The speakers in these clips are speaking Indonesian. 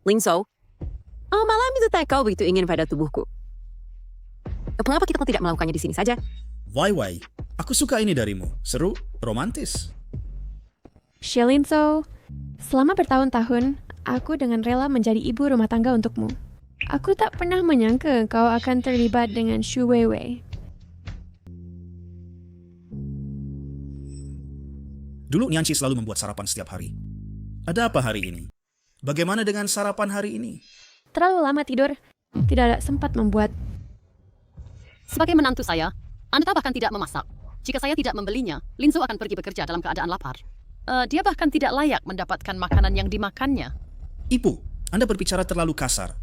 Lingso, malam itu tak kau begitu ingin pada tubuhku. Mengapa kita tidak melakukannya di sini saja? Wai Wai, aku suka ini darimu. Seru, romantis. Shilinso, selama bertahun-tahun, aku dengan rela menjadi ibu rumah tangga untukmu. Aku tak pernah menyangka kau akan terlibat dengan Shu Weiwei. Dulu Nianci selalu membuat sarapan setiap hari. Ada apa hari ini? Bagaimana dengan sarapan hari ini? Terlalu lama tidur, tidak sempat membuat. Sebagai menantu saya, Anda bahkan tidak memasak. Jika saya tidak membelinya, Linzo akan pergi bekerja dalam keadaan lapar. Dia bahkan tidak layak mendapatkan makanan yang dimakannya. Ibu, Anda berbicara terlalu kasar.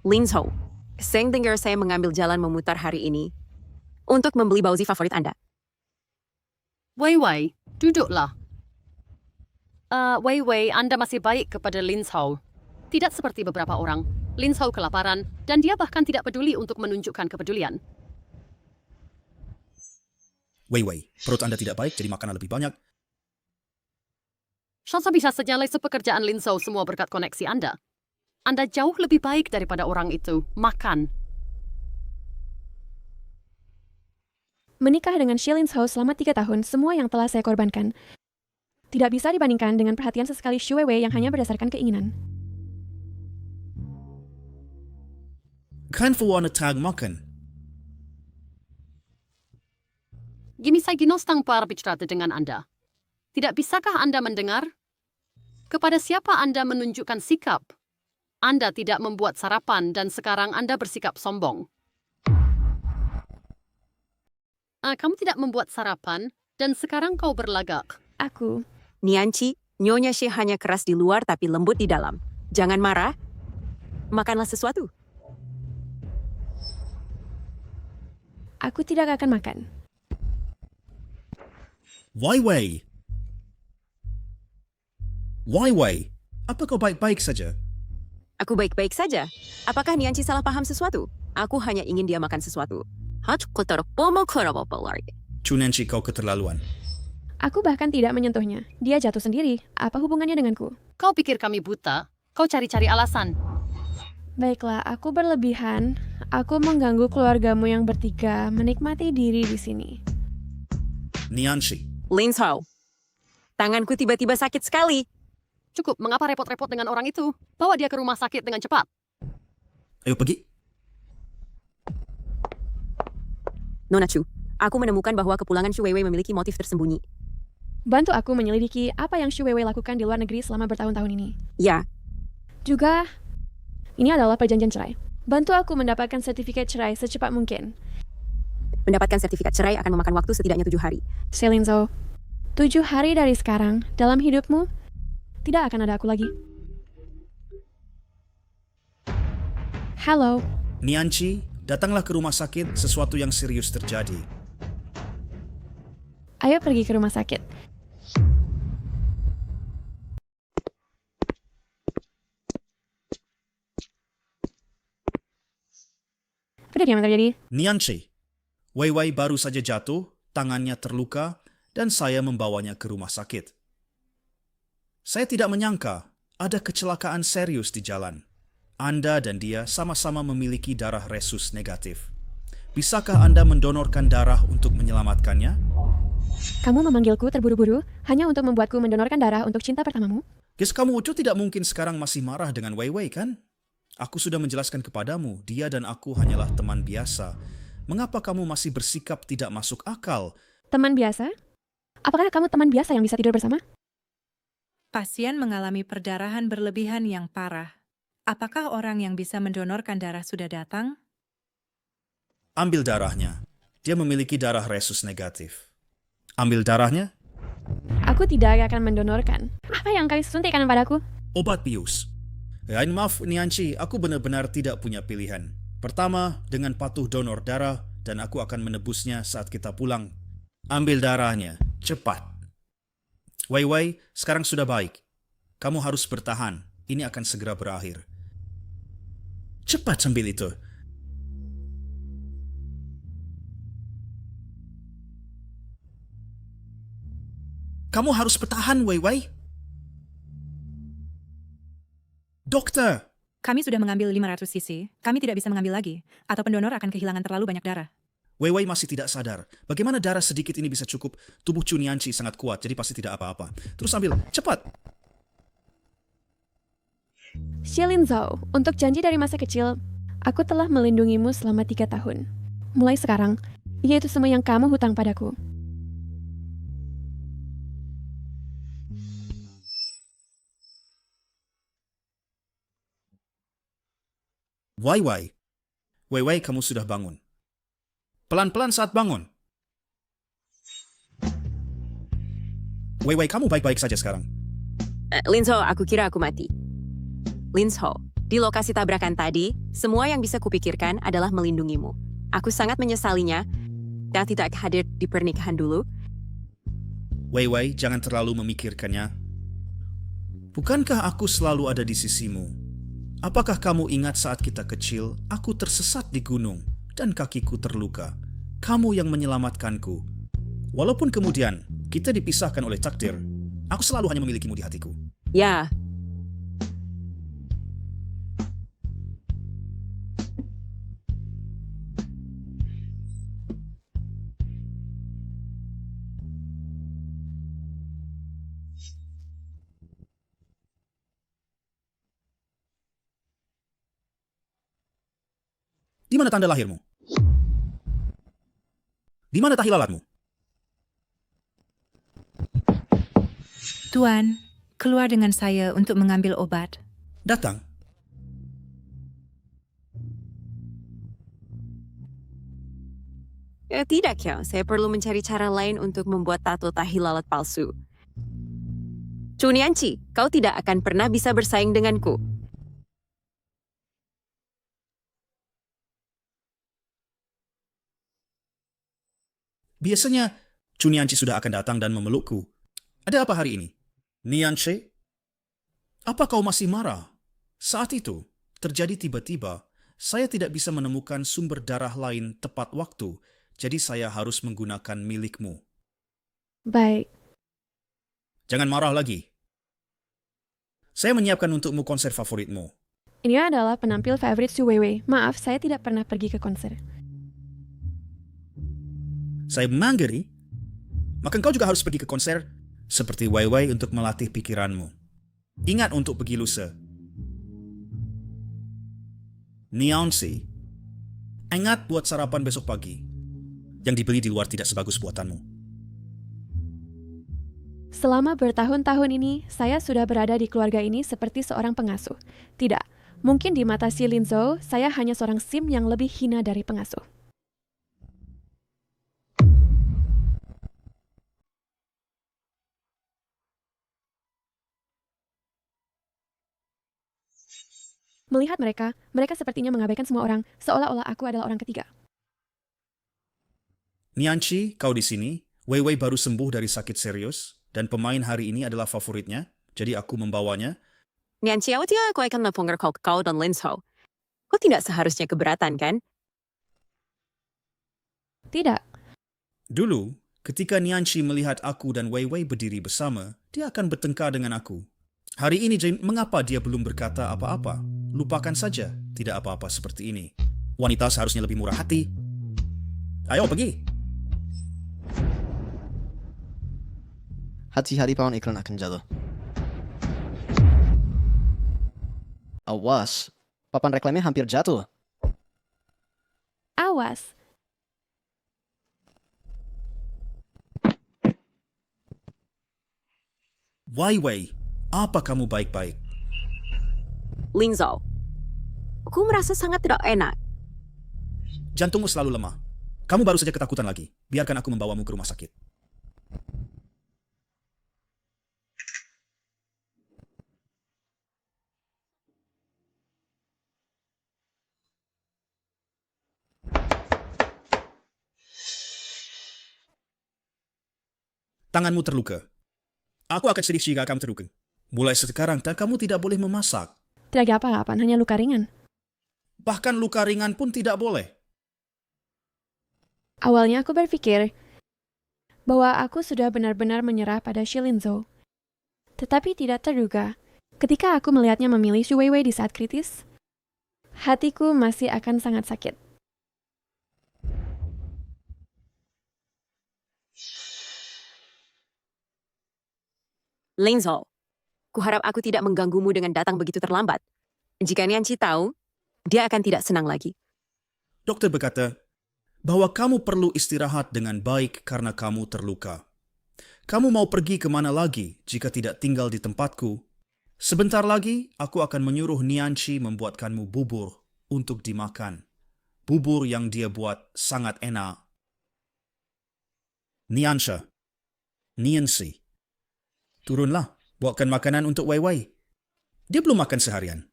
Lingso, Seng dengar saya mengambil jalan memutar hari ini untuk membeli bauzi favorit Anda. Wei Wei, duduklah. Wei Wei, Anda masih baik kepada Lin Zhao. Tidak seperti beberapa orang. Lin Zhao kelaparan, dan dia bahkan tidak peduli untuk menunjukkan kepedulian. Wei Wei, perut Anda tidak baik, jadi makanan lebih banyak. Shansa bisa senyalai sepekerjaan Lin Zhao semua berkat koneksi Anda. Anda jauh lebih baik daripada orang itu. Makan. Menikah dengan Shilinso selama 3 tahun, semua yang telah saya korbankan tidak bisa dibandingkan dengan perhatian sesekali Shu Weiwei yang hanya berdasarkan keinginan. Kan Fuwana tag makan. Gimi saya ginostang para bicara dengan Anda. Tidak bisakah Anda mendengar? Kepada siapa Anda menunjukkan sikap? Anda tidak membuat sarapan dan sekarang Anda bersikap sombong. Kamu tidak membuat sarapan dan sekarang kau berlagak. Aku, Nianci, Nyonya Shi hanya keras di luar tapi lembut di dalam. Jangan marah. Makanlah sesuatu. aku tidak akan makan. Wai Wei. Wai Wei, apa kau baik-baik saja? Aku baik-baik saja. Apakah Nianci salah paham sesuatu? Aku hanya ingin dia makan sesuatu. Chu Nianci, kau keterlaluan. Aku bahkan tidak menyentuhnya. Dia jatuh sendiri. Apa hubungannya denganku? Kau pikir kami buta? Kau cari-cari alasan. Baiklah, aku berlebihan. Aku mengganggu keluargamu yang bertiga menikmati diri di sini. Nianci, Lingso, tanganku tiba-tiba sakit sekali. Cukup, mengapa repot-repot dengan orang itu? Bawa dia ke rumah sakit dengan cepat. ayo pergi. Nona Chu, aku menemukan bahwa kepulangan Shu Weiwei memiliki motif tersembunyi. Bantu aku menyelidiki apa yang Shu Weiwei lakukan di luar negeri selama bertahun-tahun ini. Ya, Juga, ini adalah perjanjian cerai. Bantu aku mendapatkan sertifikat cerai secepat mungkin. mendapatkan sertifikat cerai akan memakan waktu setidaknya 7 hari. Selinzo, 7 hari dari sekarang, dalam hidupmu, tidak akan ada aku lagi. Halo, Nianci, datanglah ke rumah sakit, sesuatu yang serius terjadi. ayo pergi ke rumah sakit. Apa yang terjadi? Nianci, Wei Wei baru saja jatuh, tangannya terluka, dan saya membawanya ke rumah sakit. Saya tidak menyangka ada kecelakaan serius di jalan. Anda dan dia sama-sama memiliki darah resus negatif. Bisakah Anda mendonorkan darah untuk menyelamatkannya? Kamu memanggilku terburu-buru hanya untuk membuatku mendonorkan darah untuk cinta pertamamu? Guys, kamu Ucu tidak mungkin sekarang masih marah dengan Wei Wei, kan? Aku sudah menjelaskan kepadamu, dia dan aku hanyalah teman biasa. Mengapa kamu masih bersikap tidak masuk akal? Teman biasa? Apakah kamu teman biasa yang bisa tidur bersama? Pasien mengalami perdarahan berlebihan yang parah. Apakah orang yang bisa mendonorkan darah sudah datang? Ambil darahnya. Dia memiliki darah resus negatif. Ambil darahnya, Aku tidak akan mendonorkan. Apa yang kau suntikkan padaku? obat bius. Maaf Nianci, aku benar-benar tidak punya pilihan. Pertama, dengan patuh donor darah, dan aku akan menebusnya saat kita pulang. Ambil darahnya, cepat. Wei Wei, sekarang sudah baik. Kamu harus bertahan, ini akan segera berakhir. Cepat sambil itu. Kamu harus bertahan, Wei Wei. Dokter! Kami sudah mengambil 500 cc. Kami tidak bisa mengambil lagi. Atau pendonor akan kehilangan terlalu banyak darah. Wei Wei masih tidak sadar. Bagaimana darah sedikit ini bisa cukup? Tubuh Chunianchi sangat kuat, jadi pasti tidak apa-apa. Terus ambil, cepat! Shilin Zhou, untuk janji dari masa kecil, aku telah melindungimu selama 3 tahun. Mulai sekarang, ini itu semua yang kamu hutang padaku. Wei Wei. Wei Wei, kamu sudah bangun. Pelan-pelan saat bangun. Wei Wei, kamu baik-baik saja sekarang. Linzhou, aku kira aku mati. Linzhou, di lokasi tabrakan tadi, semua yang bisa kupikirkan adalah melindungimu. Aku sangat menyesalinya dan tidak hadir di pernikahan dulu. Wei Wei, jangan terlalu memikirkannya. Bukankah aku selalu ada di sisimu? Apakah kamu ingat saat kita kecil, aku tersesat di gunung dan kakiku terluka? Kamu yang menyelamatkanku. Walaupun kemudian kita dipisahkan oleh takdir, aku selalu hanya memilikimu di hatiku. Ya, Di mana tanda lahirmu? Di mana tahi lalatmu? Tuan, keluar dengan saya untuk mengambil obat. Datang. tidak ya. Saya perlu mencari cara lain untuk membuat tato tahi lalat palsu. Chunianchi, kau tidak akan pernah bisa bersaing denganku. Biasanya, Chunianchi sudah akan datang dan memelukku. Ada apa hari ini? Nianche? Apa kau masih marah? Saat itu, terjadi tiba-tiba, saya tidak bisa menemukan sumber darah lain tepat waktu, jadi saya harus menggunakan milikmu. Baik, Jangan marah lagi. Saya menyiapkan untukmu konser favoritmu. ini adalah penampil favorit Su Weiwei. Maaf, saya tidak pernah pergi ke konser. Saya menggeri, maka engkau juga harus pergi ke konser seperti Wei Wei untuk melatih pikiranmu. Ingat untuk pergi lusa. Niansi, ingat buat sarapan besok pagi. Yang dibeli di luar tidak sebagus buatanmu. Selama bertahun-tahun ini, saya sudah berada di keluarga ini seperti seorang pengasuh. Tidak, mungkin di mata Shilin Zhou, saya hanya seorang sim yang lebih hina dari pengasuh. Melihat mereka, mereka sepertinya mengabaikan semua orang, seolah-olah aku adalah orang ketiga. Nianchi, kau di sini. Wei Wei baru sembuh dari sakit serius, dan pemain hari ini adalah favoritnya, jadi aku membawanya. Nianchi, aku tidak aku akan melapor kau dan Linzhou. Kau tidak seharusnya keberatan, kan? Tidak, Dulu, ketika Nianchi melihat aku dan Wei Wei berdiri bersama, dia akan bertengkar dengan aku. Hari ini, Jane, mengapa dia belum berkata apa-apa? Lupakan saja, tidak apa-apa seperti ini. Wanita seharusnya lebih murah hati. Ayo, pergi. Hati-hati pawan iklan akan jatuh. Awas, papan reklamnya hampir jatuh. awas. Wei Wei, apa kamu baik-baik? Linzhou, aku merasa sangat tidak enak. Jantungmu selalu lemah. Kamu baru saja ketakutan lagi. Biarkan aku membawamu ke rumah sakit. Tanganmu terluka. Aku akan sedih jika kamu terluka. Mulai sekarang, kamu tidak boleh memasak. Tidak apa-apa, hanya luka ringan. Bahkan luka ringan pun tidak boleh. Awalnya aku berpikir bahwa aku sudah benar-benar menyerah pada Shilin Zhou. Tetapi tidak terduga, Ketika aku melihatnya memilih Shu Weiwei di saat kritis, hatiku masih akan sangat sakit. Lin Zhou, kuharap aku tidak mengganggumu dengan datang begitu terlambat. Jika Nianqi tahu, dia akan tidak senang lagi. Dokter berkata bahwa kamu perlu istirahat dengan baik karena kamu terluka. Kamu mau pergi kemana lagi jika tidak tinggal di tempatku? Sebentar lagi, aku akan menyuruh Nianqi membuatkanmu bubur untuk dimakan. Bubur yang dia buat sangat enak. Nianqi, turunlah, buatkan makanan untuk Wei Wei. Dia belum makan seharian.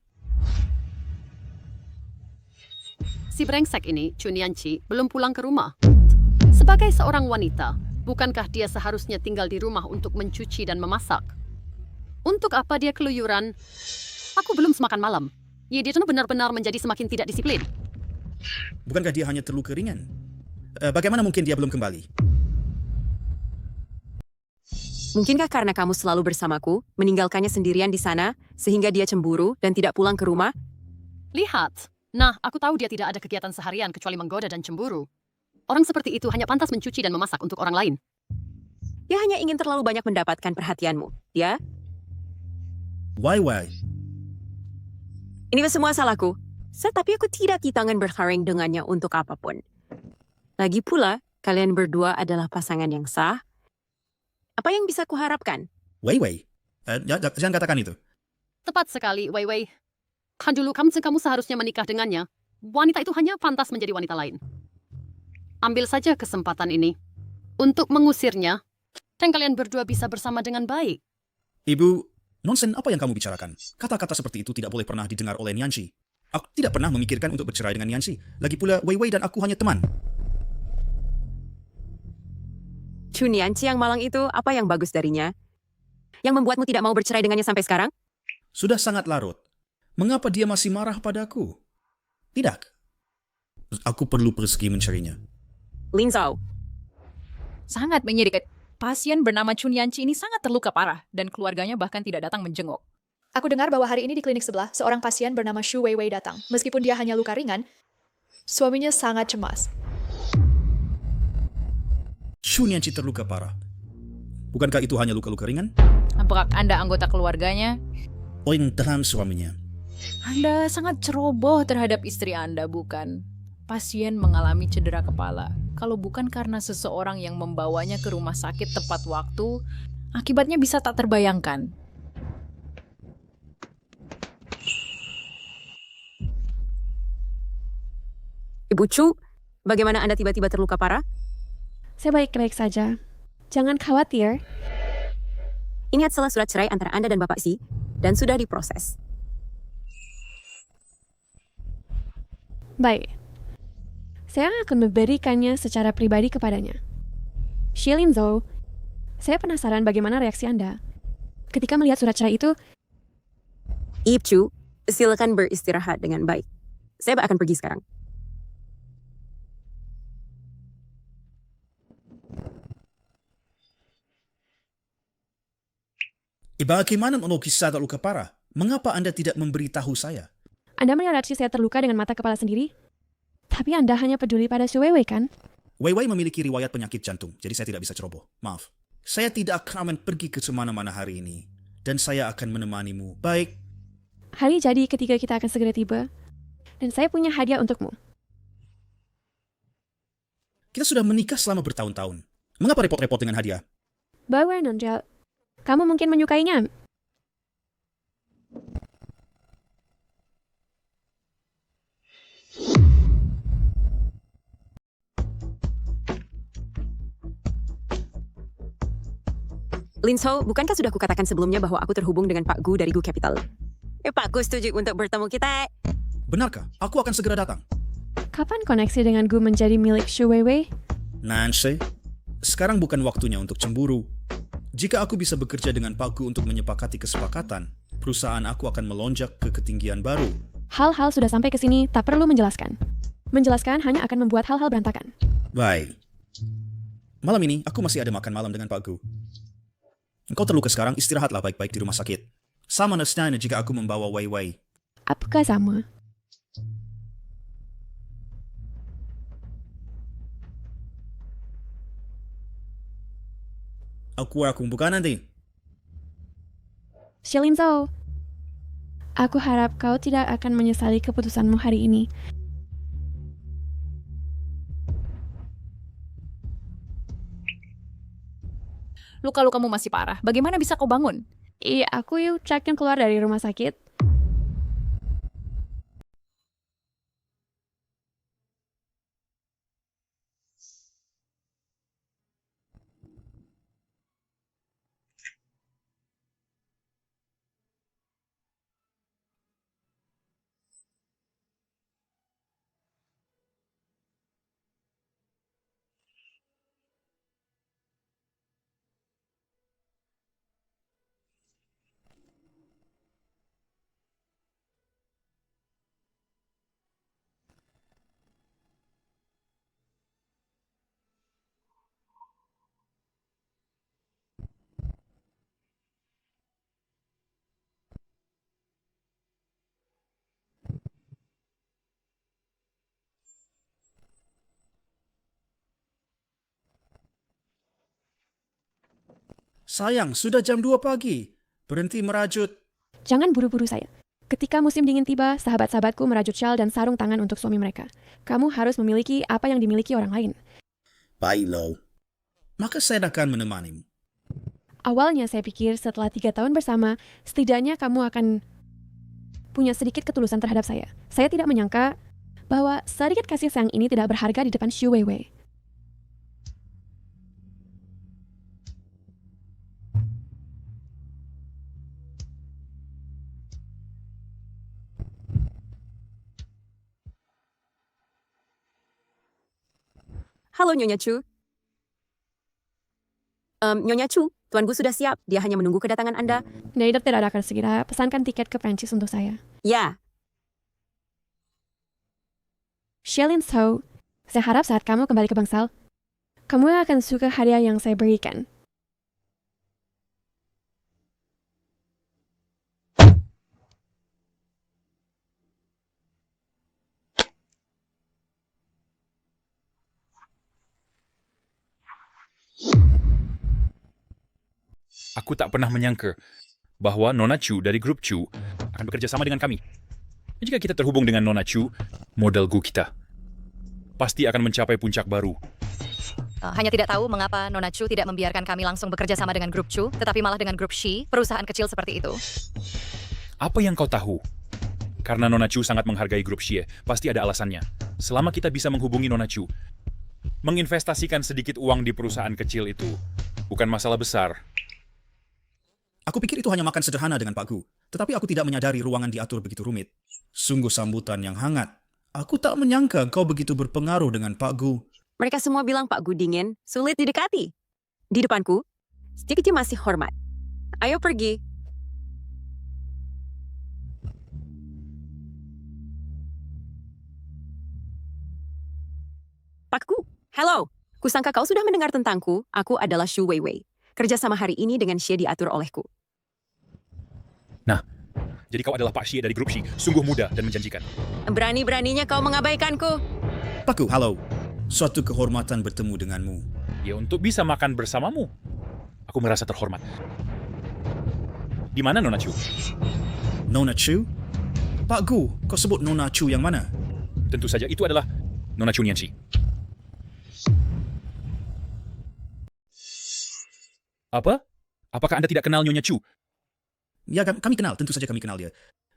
Si brengsek ini, Chunianchi, belum pulang ke rumah. Sebagai seorang wanita, bukankah dia seharusnya tinggal di rumah untuk mencuci dan memasak? Untuk apa dia keluyuran? Aku belum semakan malam. Ye dia benar-benar menjadi semakin tidak disiplin. Bukankah dia hanya terluka ringan? Bagaimana mungkin dia belum kembali? Mungkinkah karena kamu selalu bersamaku, meninggalkannya sendirian di sana, sehingga dia cemburu dan tidak pulang ke rumah? Lihat. Nah, aku tahu dia tidak ada kegiatan seharian kecuali menggoda dan cemburu. Orang seperti itu hanya pantas mencuci dan memasak untuk orang lain. Dia hanya ingin terlalu banyak mendapatkan perhatianmu. Dia, Wei Wei, ini semua salahku. Tetapi aku tidak di tangan bersaing dengannya untuk apapun. Lagi pula, kalian berdua adalah pasangan yang sah. Apa yang bisa kuharapkan? Wei Wei, jangan katakan itu. Tepat sekali, Wei Wei. Kan dulu kamu seharusnya menikah dengannya. Wanita itu hanya pantas menjadi wanita lain. Ambil saja kesempatan ini untuk mengusirnya, dan kalian berdua bisa bersama dengan baik. Ibu, nonsen apa yang kamu bicarakan? Kata-kata seperti itu tidak boleh pernah didengar oleh Nianqi. Aku tidak pernah memikirkan untuk bercerai dengan Nianqi. Lagi pula, Wei Wei dan aku hanya teman. Chunianqi yang malang itu, apa yang bagus darinya? Yang membuatmu tidak mau bercerai dengannya sampai sekarang? Sudah sangat larut. Mengapa dia masih marah padaku? Tidak. Aku perlu pergi mencarinya. Lin Zhou, Sangat menyedihkan. Pasien bernama Chunianchi ini sangat terluka parah dan keluarganya bahkan tidak datang menjenguk. Aku dengar bahwa hari ini di klinik sebelah, seorang pasien bernama Shu Weiwei datang. Meskipun dia hanya luka ringan, suaminya sangat cemas. Chunianqi terluka parah. Bukankah itu hanya luka-luka ringan? Apakah Anda anggota keluarganya? Poin dalam suaminya. Anda sangat ceroboh terhadap istri Anda, bukan? Pasien mengalami cedera kepala. Kalau bukan karena seseorang yang membawanya ke rumah sakit tepat waktu, akibatnya bisa tak terbayangkan. Ibu Chu, bagaimana Anda tiba-tiba terluka parah? Saya baik-baik saja. Jangan khawatir. Ini adalah surat cerai antara Anda dan Bapak Si, dan sudah diproses. Baik. Saya akan memberikannya secara pribadi kepadanya. Lin Zhou, saya penasaran bagaimana reaksi Anda ketika melihat surat cerai itu. Ibu Chu, silakan beristirahat dengan baik. Saya akan pergi sekarang. Bagaimana melukis saya terluka parah? Mengapa Anda tidak memberitahu saya? Anda melihat saya terluka dengan mata kepala sendiri? Tapi Anda hanya peduli pada Shu Weiwei, kan? Wei Wei memiliki riwayat penyakit jantung, jadi saya tidak bisa ceroboh. Maaf. Saya tidak akan pergi ke mana-mana hari ini. Dan saya akan menemanimu. Baik. Hari jadi ketika kita akan segera tiba. Dan saya punya hadiah untukmu. Kita sudah menikah selama bertahun-tahun. Mengapa repot-repot dengan hadiah? Bawa Nonjal. Kamu mungkin menyukainya. Lin Zhou, bukankah sudah kukatakan sebelumnya bahwa aku terhubung dengan Pak Gu dari Gu Capital? Pak Gu setuju untuk bertemu kita. Benarkah? Aku akan segera datang. Kapan koneksi dengan Gu menjadi milik Shu Weiwei? Nancy, sekarang bukan waktunya untuk cemburu. Jika aku bisa bekerja dengan Pak Gu untuk menyepakati kesepakatan, perusahaan aku akan melonjak ke ketinggian baru. Hal-hal sudah sampai ke sini, tak perlu menjelaskan. Menjelaskan hanya akan membuat hal-hal berantakan. Baik. Malam ini, aku masih ada makan malam dengan Pak Gu. Engkau terluka sekarang, istirahatlah baik-baik di rumah sakit. Sama nasnanya jika aku membawa Wei Wei. Apakah sama? Aku bukan nanti. Xiaolinzhou, aku harap kau tidak akan menyesali keputusanmu hari ini. Luka-lukamu masih parah. Bagaimana bisa kau bangun? Iya, aku yuk cekin keluar dari rumah sakit. Sayang, sudah jam 2 pagi. Berhenti merajut. Jangan buru-buru saya. Ketika musim dingin tiba, sahabat-sahabatku merajut syal dan sarung tangan untuk suami mereka. Kamu harus memiliki apa yang dimiliki orang lain. Baiklah. Maka saya akan menemanimu. Awalnya saya pikir setelah 3 tahun bersama, setidaknya kamu akan punya sedikit ketulusan terhadap saya. Saya tidak menyangka bahwa sedikit kasih sayang ini tidak berharga di depan Xu Weiwei. Halo Nyonya Chu. Nyonya Chu, Tuanku sudah siap. Dia hanya menunggu kedatangan Anda. Neider tidak akan segera pesankan tiket ke Prancis untuk saya. Ya, Xiaolinzhou, saya harap saat kamu kembali ke Bangsal, kamu akan suka hadiah yang saya berikan. Aku tak pernah menyangka bahwa Nona Chu dari grup Chu akan bekerja sama dengan kami. Jika kita terhubung dengan Nona Chu, model Gu kita pasti akan mencapai puncak baru. Hanya tidak tahu mengapa Nona Chu tidak membiarkan kami langsung bekerja sama dengan grup Chu, tetapi malah dengan grup Shi, perusahaan kecil seperti itu. Apa yang kau tahu? Karena Nona Chu sangat menghargai grup Xie, pasti ada alasannya. Selama kita bisa menghubungi Nona Chu, menginvestasikan sedikit uang di perusahaan kecil itu bukan masalah besar. Aku pikir itu hanya makan sederhana dengan Pak Gu, tetapi aku tidak menyadari ruangan diatur begitu rumit. Sungguh sambutan yang hangat. Aku tak menyangka kau begitu berpengaruh dengan Pak Gu. mereka semua bilang Pak Gu dingin, sulit didekati. Di depanku, sedikitnya masih hormat. Ayo pergi. Pak Gu, hello. Kusangka kau sudah mendengar tentangku. Aku adalah Xu Weiwei. Kerjasama hari ini dengan Xie diatur olehku. Nah, jadi kau adalah Pak Xie dari grup Xi. Sungguh muda dan menjanjikan. Berani-beraninya kau mengabaikanku. Pak Gu, halo. Suatu kehormatan bertemu denganmu. Ya, untuk bisa makan bersamamu, aku merasa terhormat. Di mana Nona Chu? Nona Chu? Pak Gu, kau sebut Nona Chu yang mana? Tentu saja itu adalah Nona Chu Nianxi. Apa? Apakah Anda tidak kenal Nyonya Chu? Ya, kami kenal. Tentu saja kami kenal dia.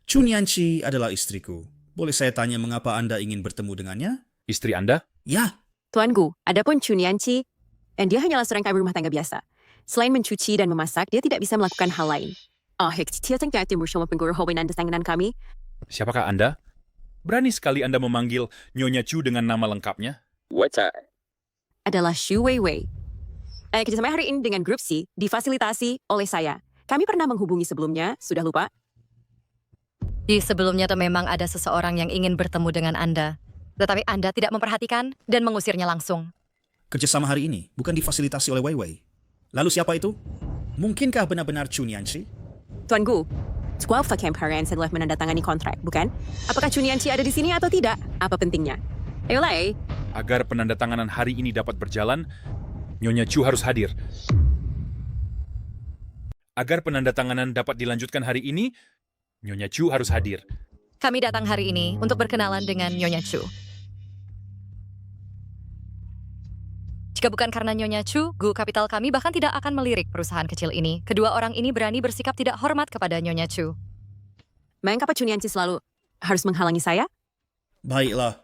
Chu Nianxi adalah istriku. Boleh saya tanya mengapa Anda ingin bertemu dengannya? Istri Anda? Ya, Tuan Gu, adapun Chu Nianqi, dan dia hanyalah seorang ibu rumah tangga biasa. Selain mencuci dan memasak, dia tidak bisa melakukan hal lain. Dia tinggal bersama pengguru Howenan dengan kami. Siapakah Anda? Berani sekali Anda memanggil Nyonya Chu dengan nama lengkapnya? Adalah Xu Weiwei. Kerjasama hari ini dengan grup C difasilitasi oleh saya. Kami pernah menghubungi sebelumnya, sudah lupa? Di sebelumnya tuh memang ada seseorang yang ingin bertemu dengan Anda. Tetapi Anda tidak memperhatikan dan mengusirnya langsung. kerjasama hari ini bukan difasilitasi oleh Wei Wei. Lalu siapa itu? Mungkinkah benar-benar Chu Nianxi? Tuan Gu, 12 kemarin setelah menandatangani kontrak, bukan? Apakah Chunianchi ada di sini atau tidak? Apa pentingnya? Ayolah, Agar penandatanganan hari ini dapat berjalan, Nyonya Chu harus hadir. Agar penandatanganan dapat dilanjutkan hari ini, Nyonya Chu harus hadir. Kami datang hari ini untuk berkenalan dengan Nyonya Chu. Jika bukan karena Nyonya Chu, Gu Kapital kami bahkan tidak akan melirik perusahaan kecil ini. Kedua orang ini berani bersikap tidak hormat kepada Nyonya Chu. mengapa Chunianchi selalu harus menghalangi saya? Baiklah.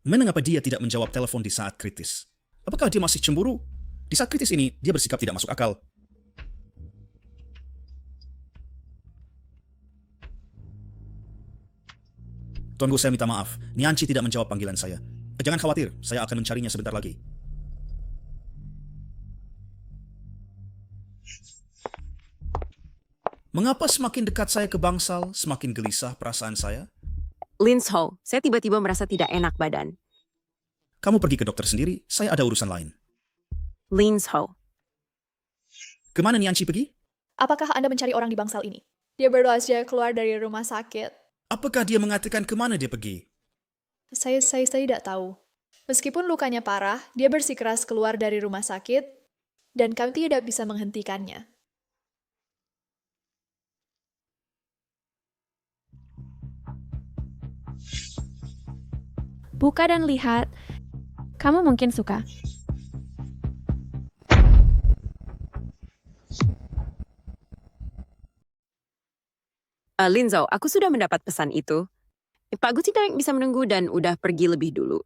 Mengapa dia tidak menjawab telepon di saat kritis? Apakah dia masih cemburu? Di saat kritis ini, dia bersikap tidak masuk akal. Tuanku, saya minta maaf. Nianchi tidak menjawab panggilan saya. Jangan khawatir, saya akan mencarinya sebentar lagi. Mengapa semakin dekat saya ke bangsal, semakin gelisah perasaan saya? Linzhou, saya tiba-tiba merasa tidak enak badan. Kamu pergi ke dokter sendiri, saya ada urusan lain. Linzhou, Kemana Nianchi pergi? Apakah Anda mencari orang di bangsal ini? Dia baru saja keluar dari rumah sakit. Apakah dia mengatakan kemana dia pergi? Saya tidak tahu. Meskipun lukanya parah, dia bersikeras keluar dari rumah sakit, dan kami tidak bisa menghentikannya. Buka dan lihat. Kamu mungkin suka. Linzhou, aku sudah mendapat pesan itu. Pak Gu tidak bisa menunggu dan udah pergi lebih dulu.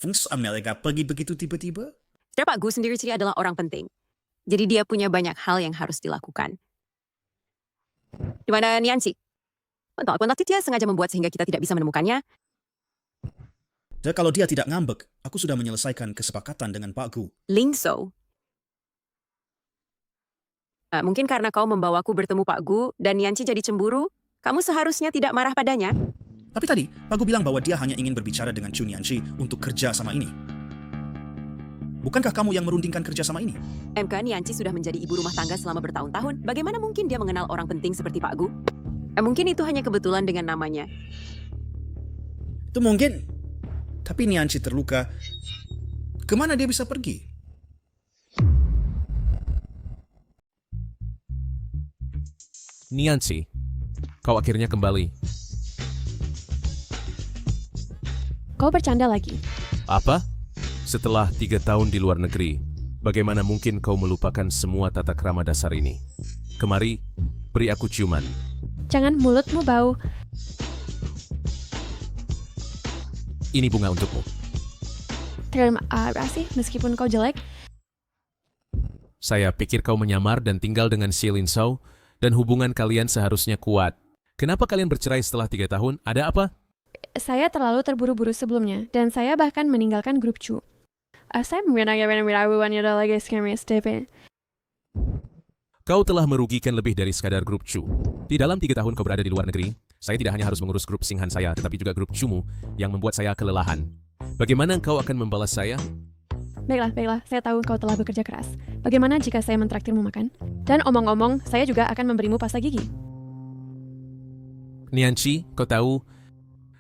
Fungsi Amerika pergi begitu tiba-tiba? Pak Gu sendiri adalah orang penting. Jadi dia punya banyak hal yang harus dilakukan. Di mana Nianchi? Walaupun dia sengaja membuat sehingga kita tidak bisa menemukannya. Dan kalau dia tidak ngambek, aku sudah menyelesaikan kesepakatan dengan Pak Gu. Linzhou. Mungkin karena kau membawaku bertemu Pak Gu dan Nianchi jadi cemburu, kamu seharusnya tidak marah padanya. Tapi tadi, Pak Gu bilang bahwa dia hanya ingin berbicara dengan Chu Nianchi untuk kerja sama ini. Bukankah kamu yang merundingkan kerja sama ini? Nianchi sudah menjadi ibu rumah tangga selama bertahun-tahun. Bagaimana mungkin dia mengenal orang penting seperti Pak Gu? Mungkin itu hanya kebetulan dengan namanya. Itu mungkin. Tapi Nianchi terluka. Kemana dia bisa pergi? Nianchi, kau akhirnya kembali. Kau bercanda lagi. Apa? Setelah 3 tahun di luar negeri, bagaimana mungkin kau melupakan semua tata krama dasar ini? Kemari, beri aku ciuman. Jangan mulutmu bau. Ini bunga untukmu. Terima kasih, meskipun kau jelek. Saya pikir kau menyamar dan tinggal dengan si Linzhou, dan hubungan kalian seharusnya kuat. Kenapa kalian bercerai setelah 3 tahun? Ada apa? Saya terlalu terburu-buru sebelumnya, dan saya bahkan meninggalkan grup Chu. Saya lagi Kau telah merugikan lebih dari sekadar grup Chu. Di dalam 3 tahun kau berada di luar negeri, saya tidak hanya harus mengurus grup Singhan saya, tetapi juga grup Chumu yang membuat saya kelelahan. Bagaimana kau akan membalas saya? Baiklah, saya tahu kau telah bekerja keras. Bagaimana jika saya mentraktirmu makan? Dan omong-omong, saya juga akan memberimu pasta gigi. Nianchi, kau tahu,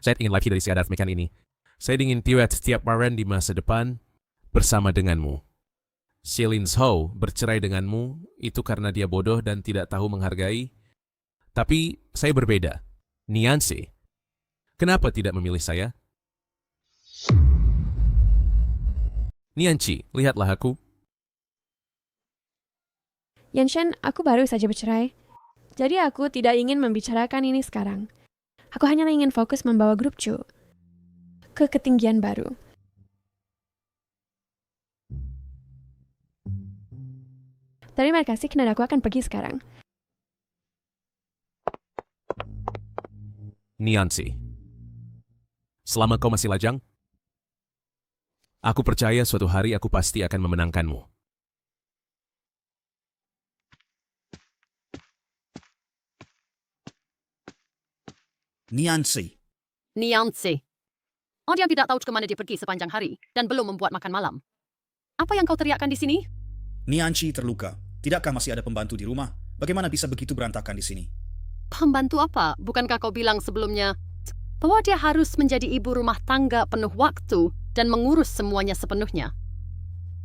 saya ingin lagi dari sekadar mekan ini. Saya ingin tiwet setiap malam di masa depan bersama denganmu. Si Linzhou bercerai denganmu itu karena dia bodoh dan tidak tahu menghargai. Tapi saya berbeda. Nianchi, kenapa tidak memilih saya? Nianchi, lihatlah aku. Yanshen, aku baru saja bercerai. Jadi aku tidak ingin membicarakan ini sekarang. Aku hanya ingin fokus membawa grup Chu ke ketinggian baru. Terima kasih, dan aku akan pergi sekarang. Nianchi, selama kau masih lajang, aku percaya suatu hari aku pasti akan memenangkanmu. Nianchi. Nianchi. Oh, dia tidak tahu kemana dia pergi sepanjang hari dan belum membuat makan malam. Apa yang kau teriakkan di sini? Nianchi terluka. Tidakkah masih ada pembantu di rumah? Bagaimana bisa begitu berantakan di sini? Pembantu apa? Bukankah kau bilang sebelumnya bahwa dia harus menjadi ibu rumah tangga penuh waktu dan mengurus semuanya sepenuhnya?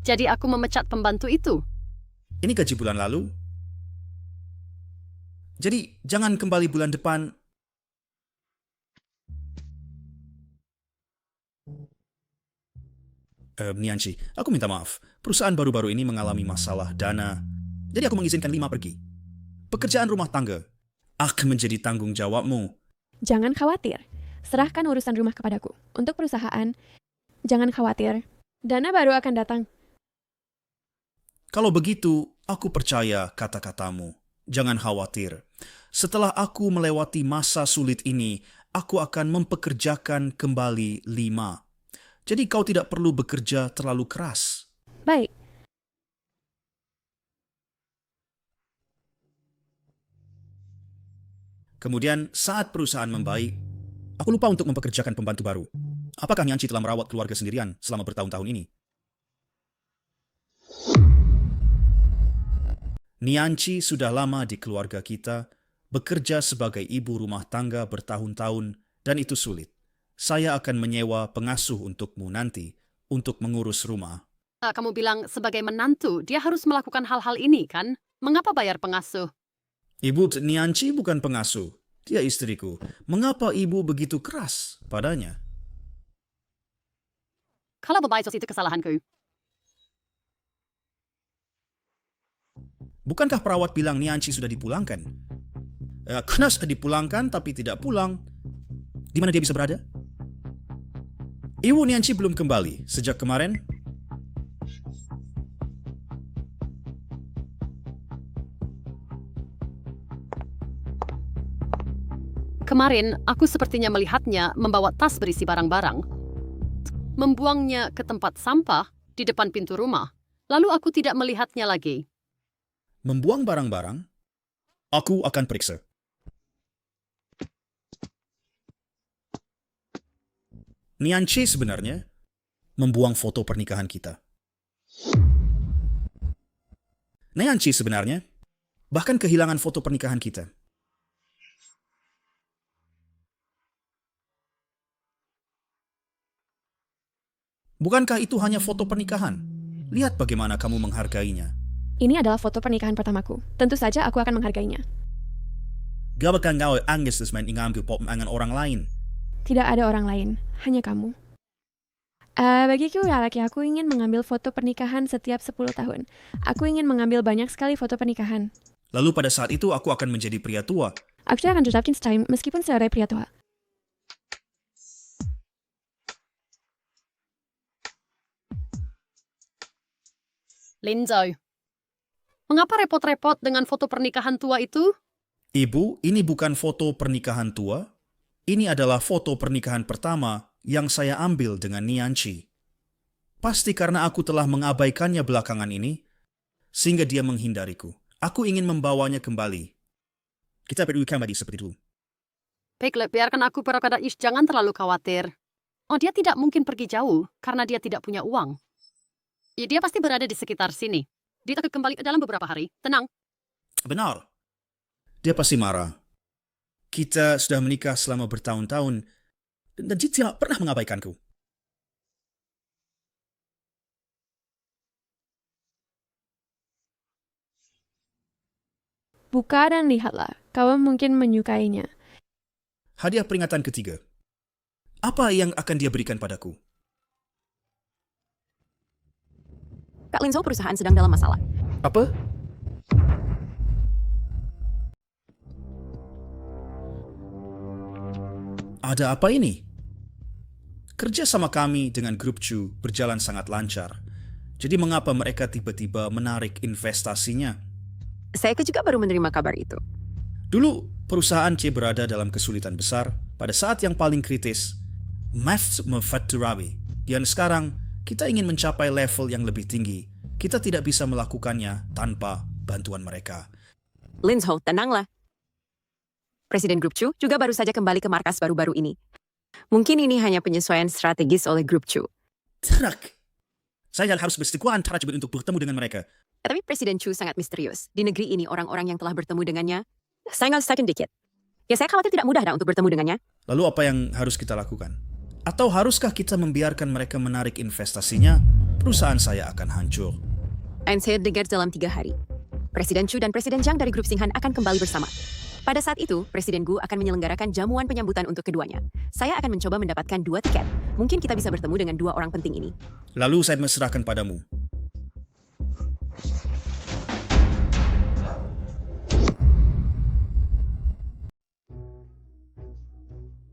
Jadi aku memecat pembantu itu. Ini gaji bulan lalu. Jadi jangan kembali bulan depan. Nianci, aku minta maaf. Perusahaan baru-baru ini mengalami masalah dana. Jadi aku mengizinkan Lima pergi. Pekerjaan rumah tangga akan menjadi tanggung jawabmu. Jangan khawatir. Serahkan urusan rumah kepadaku. Untuk perusahaan, jangan khawatir. Dana baru akan datang. Kalau begitu, aku percaya kata-katamu. Jangan khawatir. Setelah aku melewati masa sulit ini, aku akan mempekerjakan kembali Lima. Jadi kau tidak perlu bekerja terlalu keras. Baik. Kemudian saat perusahaan membaik, aku lupa untuk mempekerjakan pembantu baru. Apakah Nianci telah merawat keluarga sendirian selama bertahun-tahun ini? Nianci sudah lama di keluarga kita, bekerja sebagai ibu rumah tangga bertahun-tahun, dan itu sulit. Saya akan menyewa pengasuh untukmu nanti untuk mengurus rumah. Kamu bilang sebagai menantu, dia harus melakukan hal-hal ini, kan? Mengapa bayar pengasuh? Ibu Nianci bukan pengasuh, dia istriku. Mengapa ibu begitu keras padanya? Kalau berbaisos itu kesalahanku. Bukankah perawat bilang Nianci sudah dipulangkan? Knas dipulangkan tapi tidak pulang. Di mana dia bisa berada? Ibu Nianci belum kembali sejak kemarin. Kemarin, aku sepertinya melihatnya membawa tas berisi barang-barang. Membuangnya ke tempat sampah di depan pintu rumah. Lalu aku tidak melihatnya lagi. Membuang barang-barang? Aku akan periksa. Nianci sebenarnya membuang foto pernikahan kita. Nianci sebenarnya bahkan kehilangan foto pernikahan kita. Bukankah itu hanya foto pernikahan? Lihat bagaimana kamu menghargainya. Ini adalah foto pernikahan pertamaku. Tentu saja aku akan menghargainya. Gak bakal ngawal Angus main ingamku pop angan orang lain. Tidak ada orang lain, hanya kamu. Bagiku ya laki aku ingin mengambil foto pernikahan setiap 10 tahun. Aku ingin mengambil banyak sekali foto pernikahan. Lalu pada saat itu aku akan menjadi pria tua. Aku tidak akan tetap cinta meskipun saya pria tua. Linzo, mengapa repot-repot dengan foto pernikahan tua itu? Ibu, ini bukan foto pernikahan tua. Ini adalah foto pernikahan pertama yang saya ambil dengan Nianci. Pasti karena aku telah mengabaikannya belakangan ini, sehingga dia menghindariku. Aku ingin membawanya kembali. Kita perlu kembali seperti itu. Baiklah, biarkan aku berkata jangan terlalu khawatir. Oh, dia tidak mungkin pergi jauh karena dia tidak punya uang. Ya, dia pasti berada di sekitar sini. Dia akan kembali dalam beberapa hari. Tenang. Benar. Dia pasti marah. Kita sudah menikah selama bertahun-tahun, dan dia tidak pernah mengabaikanku. Buka dan lihatlah, kau mungkin menyukainya. Hadiah peringatan ketiga. Apa yang akan dia berikan padaku? Kak Linzo, perusahaan sedang dalam masalah. Apa? Ada apa ini? Kerja sama kami dengan Grup Chu berjalan sangat lancar. Jadi mengapa mereka tiba-tiba menarik investasinya? Saya juga baru menerima kabar itu. Dulu, perusahaan C berada dalam kesulitan besar pada saat yang paling kritis. Maths memfakturawi. Dan sekarang, kita ingin mencapai level yang lebih tinggi. Kita tidak bisa melakukannya tanpa bantuan mereka. Linzo, tenanglah. Presiden Grup Chu juga baru saja kembali ke markas baru-baru ini. Mungkin ini hanya penyesuaian strategis oleh Grup Chu. Terak. Saya harus bersikuan antara untuk bertemu dengan mereka. Tapi Presiden Chu sangat misterius. Di negeri ini orang-orang yang telah bertemu dengannya sangat sedikit. Ya saya khawatir tidak mudah untuk bertemu dengannya. Lalu apa yang harus kita lakukan? Atau haruskah kita membiarkan mereka menarik investasinya? Perusahaan saya akan hancur. Dan saya dengar dalam 3 hari, Presiden Chu dan Presiden Zhang dari grup Singhan akan kembali bersama. Pada saat itu, Presiden Gu akan menyelenggarakan jamuan penyambutan untuk keduanya. Saya akan mencoba mendapatkan 2 tiket. Mungkin kita bisa bertemu dengan 2 orang penting ini. Lalu saya serahkan padamu.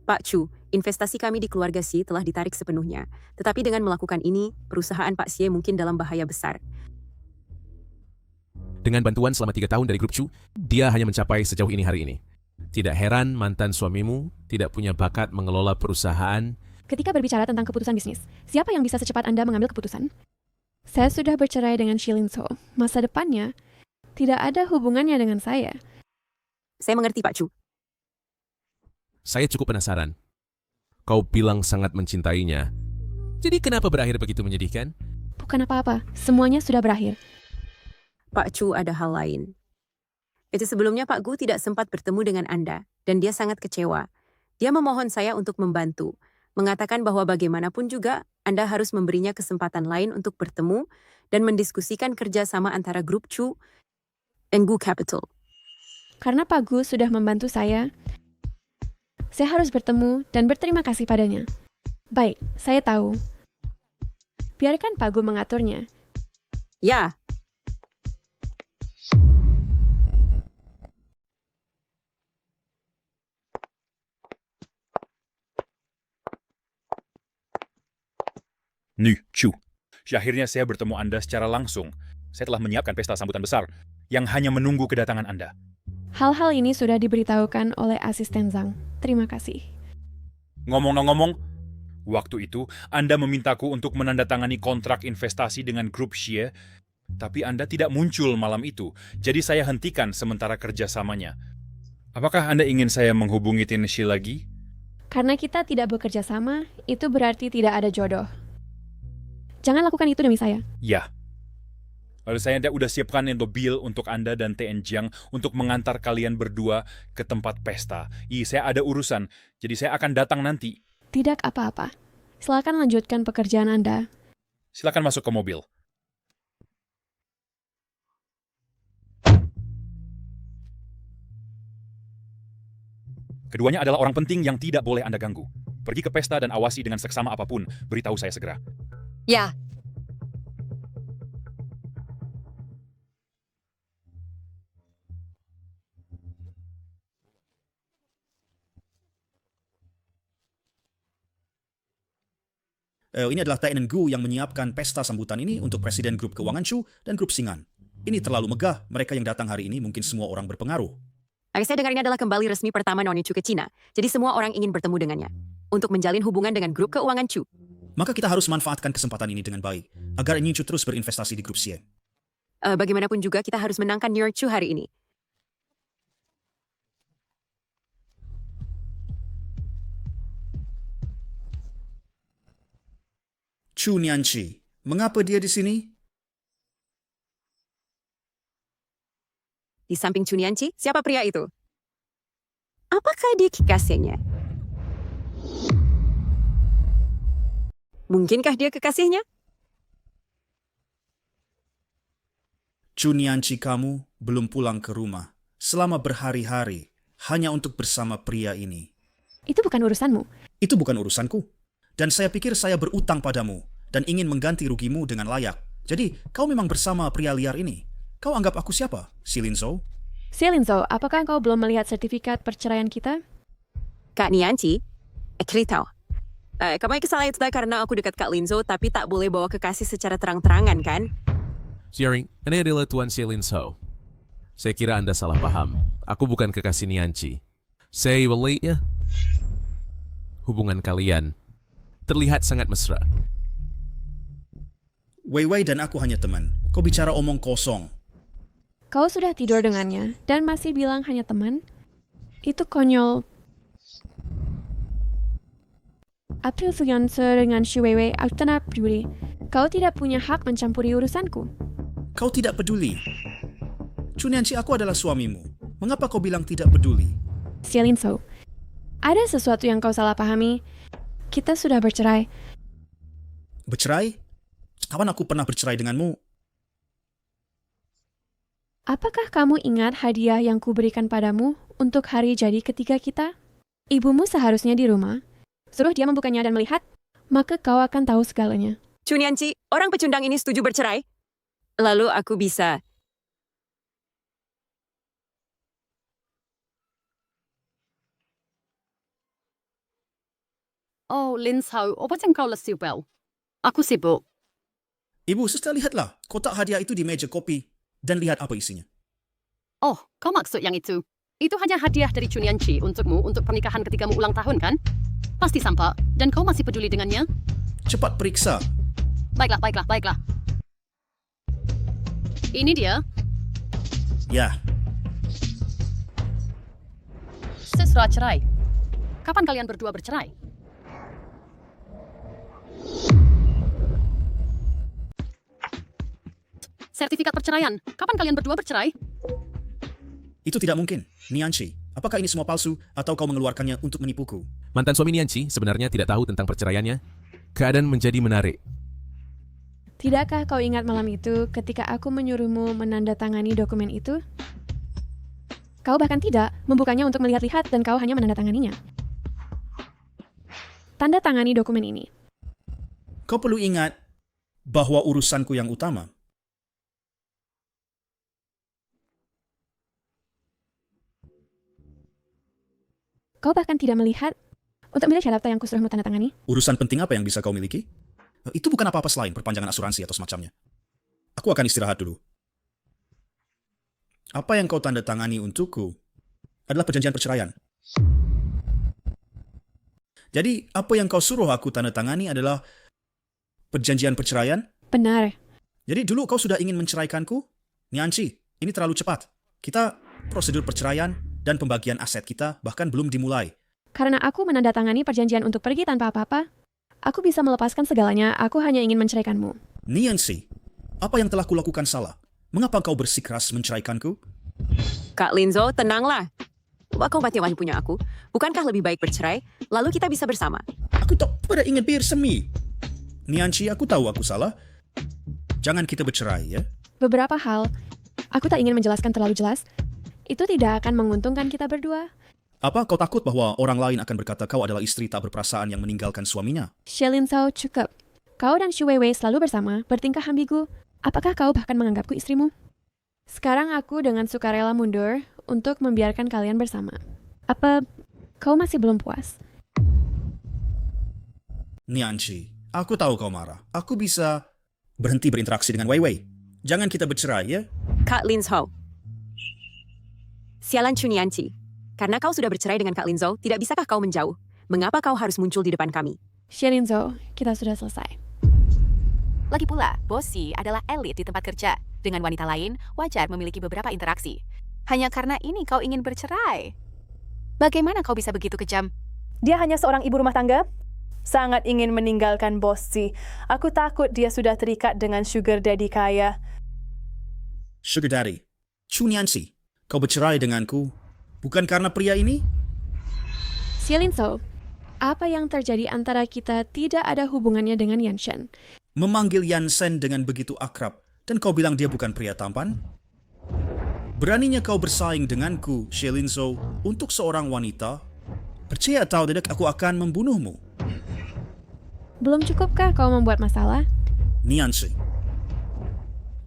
Pak Chu, investasi kami di keluarga Xie telah ditarik sepenuhnya. Tetapi dengan melakukan ini, perusahaan Pak Xie mungkin dalam bahaya besar. Dengan bantuan selama 3 tahun dari grup Chu, dia hanya mencapai sejauh ini hari ini. Tidak heran mantan suamimu tidak punya bakat mengelola perusahaan. Ketika berbicara tentang keputusan bisnis, siapa yang bisa secepat Anda mengambil keputusan? Saya sudah bercerai dengan Shilin So. Masa depannya tidak ada hubungannya dengan saya. Saya mengerti, Pak Chu. Saya cukup penasaran. Kau bilang sangat mencintainya. Jadi kenapa berakhir begitu menyedihkan? Bukan apa-apa, semuanya sudah berakhir. Pak Chu, ada hal lain. Itu sebelumnya Pak Gu tidak sempat bertemu dengan Anda, dan dia sangat kecewa. Dia memohon saya untuk membantu, mengatakan bahwa bagaimanapun juga Anda harus memberinya kesempatan lain untuk bertemu dan mendiskusikan kerjasama antara grup Chu dan Gu Capital. Karena Pak Gu sudah membantu saya harus bertemu dan berterima kasih padanya. Baik, saya tahu. Biarkan Pak Gu mengaturnya. Ya. Nu, Chu. Akhirnya saya bertemu Anda secara langsung. Saya telah menyiapkan pesta sambutan besar yang hanya menunggu kedatangan Anda. Hal-hal ini sudah diberitahukan oleh asisten Zhang. Terima kasih. Ngomong-ngomong, waktu itu Anda memintaku untuk menandatangani kontrak investasi dengan grup Xie, tapi Anda tidak muncul malam itu, jadi saya hentikan sementara kerjasamanya. Apakah Anda ingin saya menghubungi Tin Xie lagi? Karena kita tidak bekerja sama, itu berarti tidak ada jodoh. Jangan lakukan itu demi saya. Ya. Lalu saya udah siapkan mobil untuk Anda dan TN Jiang untuk mengantar kalian berdua ke tempat pesta. Saya ada urusan, jadi saya akan datang nanti. Tidak apa-apa. Silakan lanjutkan pekerjaan Anda. Silakan masuk ke mobil. Keduanya adalah orang penting yang tidak boleh Anda ganggu. Pergi ke pesta dan awasi dengan seksama apapun. Beritahu saya segera. Ya, Ini adalah TN Gu yang menyiapkan pesta sambutan ini untuk Presiden Grup Keuangan Chu dan Grup Singhan. Ini terlalu megah, mereka yang datang hari ini mungkin semua orang berpengaruh. Saya dengar ini adalah kembali resmi pertama Nona Chu ke Cina, jadi semua orang ingin bertemu dengannya untuk menjalin hubungan dengan grup keuangan Chu. Maka kita harus manfaatkan kesempatan ini dengan baik, agar Nyi Chu terus berinvestasi di grup Xie. Bagaimanapun juga kita harus menangkan New York Chu hari ini. Chu Nianqi, mengapa dia di sini? Di samping Chu Nianqi, siapa pria itu? Apakah dia kekasihnya? Mungkinkah dia kekasihnya? Chu Nianqi kamu belum pulang ke rumah selama berhari-hari hanya untuk bersama pria ini. Itu bukan urusanmu. Itu bukan urusanku. Dan saya pikir saya berutang padamu dan ingin mengganti rugimu dengan layak. Jadi, kau memang bersama pria liar ini. Kau anggap aku siapa? Shilin So? Shilin So, apakah kau belum melihat sertifikat perceraian kita? Kak Nianqi, tahu. Kamu kesalahan itu karena aku dekat Kak Linzo, tapi tak boleh bawa kekasih secara terang-terangan, kan? Sharing, ini adalah Tuan Shilin So. Saya kira Anda salah paham. Aku bukan kekasih Nianqi. Saya wali ya. Hubungan kalian terlihat sangat mesra. Wei Wei dan aku hanya teman. Kau bicara omong kosong. Kau sudah tidur dengannya dan masih bilang hanya teman? Itu konyol. April fiance dengan Shu Weiwei, aku tidak peduli. Kau tidak punya hak mencampuri urusanku. Kau tidak peduli. Chunianchi, aku adalah suamimu. Mengapa kau bilang tidak peduli? Xie Linzhou, ada sesuatu yang kau salah pahami. Kita sudah bercerai. Bercerai? Kapan aku pernah bercerai denganmu? Apakah kamu ingat hadiah yang kuberikan padamu untuk hari jadi ketiga kita? Ibumu seharusnya di rumah. Suruh dia membukanya dan melihat, maka kau akan tahu segalanya. Chunianchi, orang pecundang ini setuju bercerai? Lalu aku bisa... Oh, Linzhou, apa yang kau lesu, Bel? Aku sibuk. Ibu, suster, lihatlah. Kotak hadiah itu di meja kopi. Dan lihat apa isinya. Oh, kau maksud yang itu? Itu hanya hadiah dari Chunianchi untukmu untuk pernikahan ketigamu ulang tahun, kan? Pasti sampah. Dan kau masih peduli dengannya? Cepat periksa. Baiklah. Ini dia. Ya, Sesurat cerai. Kapan kalian berdua bercerai? Sertifikat perceraian. Kapan kalian berdua bercerai? itu tidak mungkin. Nianchi, apakah ini semua palsu atau kau mengeluarkannya untuk menipuku? Mantan suami Nianchi sebenarnya tidak tahu tentang perceraiannya. Keadaan menjadi menarik. Tidakkah kau ingat malam itu ketika aku menyuruhmu menandatangani dokumen itu? Kau bahkan tidak membukanya untuk melihat-lihat dan kau hanya menandatanganinya. Tanda tangani dokumen ini. Kau perlu ingat bahwa urusanku yang utama. Kau bahkan tidak melihat untuk milih syarat yang kusuruhmu tanda tangani. Urusan penting apa yang bisa kau miliki? Itu bukan apa-apa selain perpanjangan asuransi atau semacamnya. Aku akan istirahat dulu. Apa yang kau tanda tangani untukku adalah perjanjian perceraian. Jadi, apa yang kau suruh aku tanda tangani adalah perjanjian perceraian? Benar. Jadi dulu kau sudah ingin menceraikanku? Nianchi, ini terlalu cepat. Kita prosedur perceraian dan pembagian aset kita bahkan belum dimulai. Karena aku menandatangani perjanjian untuk pergi tanpa apa-apa, aku bisa melepaskan segalanya, aku hanya ingin menceraikanmu. Nianchi, apa yang telah kulakukan salah? Mengapa kau bersikeras menceraikanku? Kak Linzhou, tenanglah. Kau masih punya aku. Bukankah lebih baik bercerai, lalu kita bisa bersama? Aku tak pada ingin bersemi. Nianchi, aku tahu aku salah. Jangan kita bercerai, ya? Beberapa hal, aku tak ingin menjelaskan terlalu jelas. Itu tidak akan menguntungkan kita berdua. Apa kau takut bahwa orang lain akan berkata kau adalah istri tak berperasaan yang meninggalkan suaminya? Xie Linzhou, cukup. Kau dan Shu Weiwei selalu bersama, bertingkah ambigu. Apakah kau bahkan menganggapku istrimu? Sekarang aku dengan sukarela mundur untuk membiarkan kalian bersama. Apa kau masih belum puas? Nianchi, aku tahu kau marah. Aku bisa berhenti berinteraksi dengan Weiwei. Jangan kita bercerai, ya? Kak Linzhou. Sialan Chunianchi. Karena kau sudah bercerai dengan Kak Linzhou, tidak bisakah kau menjauh? Mengapa kau harus muncul di depan kami? Xie Linzhou, kita sudah selesai. Lagi pula, Bossy adalah elit di tempat kerja. Dengan wanita lain, wajar memiliki beberapa interaksi. Hanya karena ini kau ingin bercerai. Bagaimana kau bisa begitu kejam? Dia hanya seorang ibu rumah tangga. Sangat ingin meninggalkan Bossy. Aku takut dia sudah terikat dengan sugar daddy kaya. Sugar Daddy, Chunianchi, kau bercerai denganku bukan karena pria ini? Xie Linzhou, apa yang terjadi antara kita tidak ada hubungannya dengan Yanshen. Memanggil Yansen dengan begitu akrab dan kau bilang dia bukan pria tampan? Beraninya kau bersaing denganku, Xie Linzhou, untuk seorang wanita? Percaya atau tidak, aku akan membunuhmu. Belum cukupkah kau membuat masalah? Nianchi,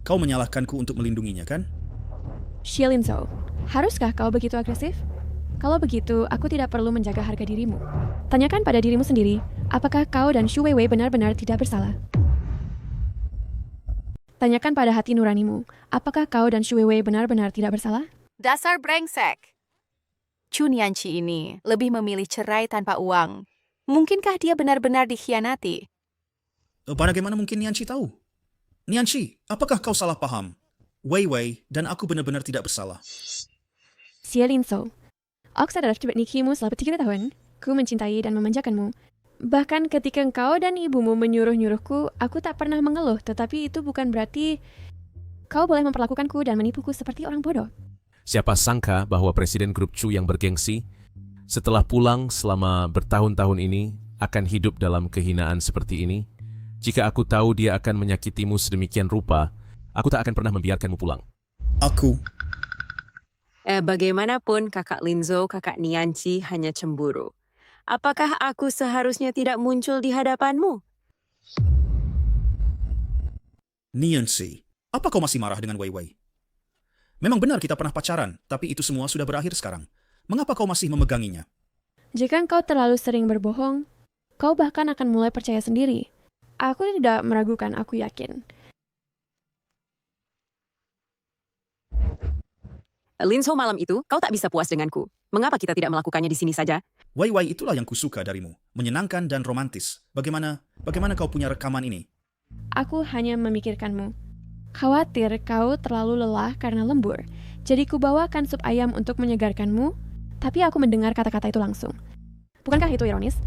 kau menyalahkanku untuk melindunginya, kan? Xie Linzhou, haruskah kau begitu agresif? Kalau begitu, aku tidak perlu menjaga harga dirimu. Tanyakan pada dirimu sendiri, apakah kau dan Shu Weiwei benar-benar tidak bersalah? Tanyakan pada hati nuranimu, apakah kau dan Shu Weiwei benar-benar tidak bersalah? Dasar brengsek. Chunianchi ini lebih memilih cerai tanpa uang. Mungkinkah dia benar-benar dikhianati? Bagaimana mungkin Nianchi tahu? Nianchi, apakah kau salah paham? Weiwei dan aku benar-benar tidak bersalah. Xie Linzhou, aku sadar akibat nikimu selama 3 tahun. Ku mencintai dan memanjakanmu. Bahkan ketika engkau dan ibumu menyuruh-nyuruhku, aku tak pernah mengeluh, tetapi itu bukan berarti kau boleh memperlakukanku dan menipuku seperti orang bodoh. Siapa sangka bahwa Presiden Grup Chu yang bergengsi, setelah pulang selama bertahun-tahun ini, akan hidup dalam kehinaan seperti ini? Jika aku tahu dia akan menyakitimu sedemikian rupa, aku tak akan pernah membiarkanmu pulang. Aku Bagaimanapun kakak Linzo, kakak Nianci hanya cemburu. Apakah aku seharusnya tidak muncul di hadapanmu? Nianci, apa kau masih marah dengan Wei Wei? Memang benar kita pernah pacaran, tapi itu semua sudah berakhir sekarang. Mengapa kau masih memeganginya? Jika engkau terlalu sering berbohong, kau bahkan akan mulai percaya sendiri. Aku tidak meragukan, aku yakin. Linzo, malam itu kau tak bisa puas denganku. Mengapa kita tidak melakukannya di sini saja? Wei Wei, itulah yang kusuka darimu. Menyenangkan dan romantis. Bagaimana kau punya rekaman ini? Aku hanya memikirkanmu. Khawatir kau terlalu lelah karena lembur. Jadi kubawakan sup ayam untuk menyegarkanmu, tapi aku mendengar kata-kata itu langsung. Bukankah itu ironis?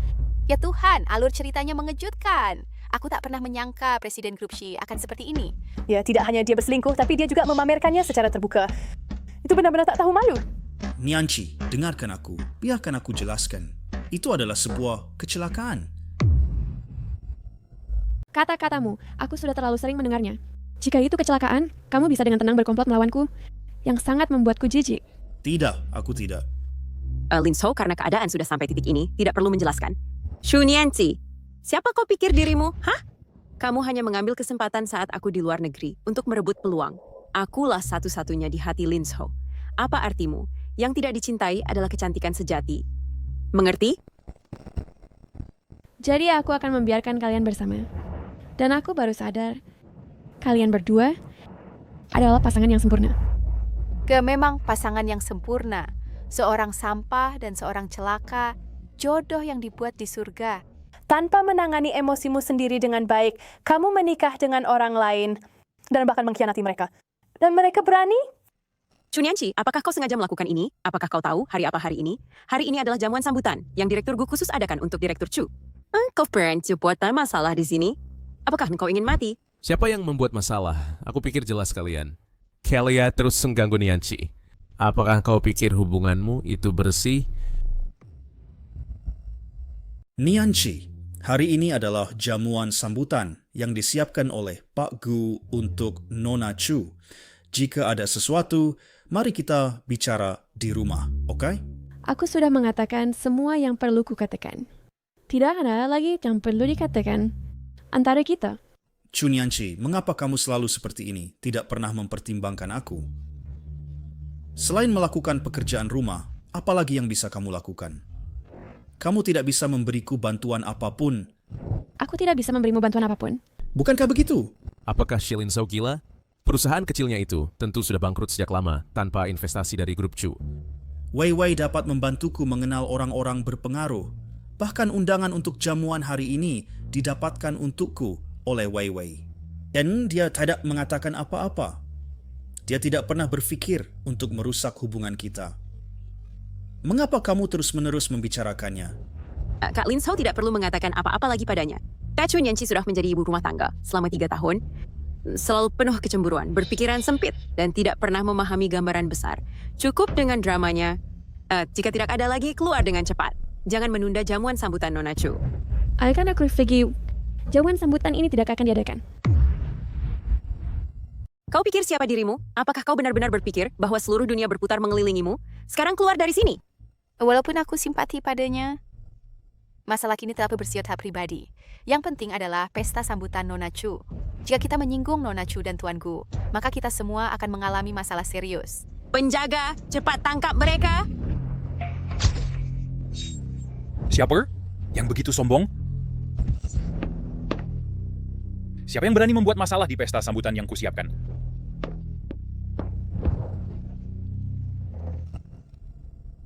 Ya Tuhan, alur ceritanya mengejutkan. Aku tak pernah menyangka Presiden Grup Shi akan seperti ini. Ya, tidak hanya dia berselingkuh, tapi dia juga memamerkannya secara terbuka. Itu benar-benar tak tahu malu. Nianci, dengarkan aku. Biarkan aku jelaskan. Itu adalah sebuah kecelakaan. Kata-katamu, aku sudah terlalu sering mendengarnya. Jika itu kecelakaan, kamu bisa dengan tenang berkomplot melawanku, yang sangat membuatku jijik. Tidak, aku tidak. Linzo, karena keadaan sudah sampai titik ini, tidak perlu menjelaskan. Shu Nianci, siapa kau pikir dirimu? Hah? Kamu hanya mengambil kesempatan saat aku di luar negeri untuk merebut peluang. Akulah satu-satunya di hati Linzo. Apa artimu? Yang tidak dicintai adalah kecantikan sejati. Mengerti? Jadi aku akan membiarkan kalian bersama. Dan aku baru sadar, kalian berdua adalah pasangan yang sempurna. Memang pasangan yang sempurna. Seorang sampah dan seorang celaka, jodoh yang dibuat di surga. Tanpa menangani emosimu sendiri dengan baik, kamu menikah dengan orang lain dan bahkan mengkhianati mereka. Dan mereka berani? Shu Nianci, apakah kau sengaja melakukan ini? Apakah kau tahu hari apa hari ini? Hari ini adalah jamuan sambutan yang Direktur Gu khusus adakan untuk Direktur Chu. Kau pernah buat masalah di sini? Apakah engkau ingin mati? Siapa yang membuat masalah? Aku pikir jelas kalian. Kelia terus mengganggu Nianci. Apakah kau pikir hubunganmu itu bersih? Nianci, hari ini adalah jamuan sambutan yang disiapkan oleh Pak Gu untuk Nona Chu. Jika ada sesuatu, mari kita bicara di rumah, oke? Aku sudah mengatakan semua yang perlu kukatakan. Tidak ada lagi yang perlu dikatakan antara kita. Chu Nianci, mengapa kamu selalu seperti ini? Tidak pernah mempertimbangkan aku. Selain melakukan pekerjaan rumah, apa lagi yang bisa kamu lakukan? Kamu tidak bisa memberiku bantuan apapun. Aku tidak bisa memberimu bantuan apapun. Bukankah begitu? Apakah Shi Linzo gila? Perusahaan kecilnya itu tentu sudah bangkrut sejak lama tanpa investasi dari Grup Chu. Wei Wei dapat membantuku mengenal orang-orang berpengaruh. Bahkan undangan untuk jamuan hari ini didapatkan untukku oleh Wei Wei. Dan dia tidak mengatakan apa-apa. Dia tidak pernah berpikir untuk merusak hubungan kita. Mengapa kamu terus-menerus membicarakannya? Kak Linzo tidak perlu mengatakan apa-apa lagi padanya. Chu Nianci sudah menjadi ibu rumah tangga selama 3 tahun. Selalu penuh kecemburuan, berpikiran sempit, dan tidak pernah memahami gambaran besar. Cukup dengan dramanya. Jika tidak ada lagi, keluar dengan cepat. Jangan menunda jamuan sambutan Nona Chu. Akan aku pergi. Jamuan sambutan ini tidak akan diadakan. Kau pikir siapa dirimu? Apakah kau benar-benar berpikir bahwa seluruh dunia berputar mengelilingimu? Sekarang keluar dari sini. Walaupun aku simpati padanya, masalah kini telah bersifat hak pribadi. Yang penting adalah pesta sambutan Nona Chu. Jika kita menyinggung Nona Chu dan Tuan Gu, maka kita semua akan mengalami masalah serius. Penjaga, cepat tangkap mereka. Siapa? Yang begitu sombong? Siapa yang berani membuat masalah di pesta sambutan yang kusiapkan?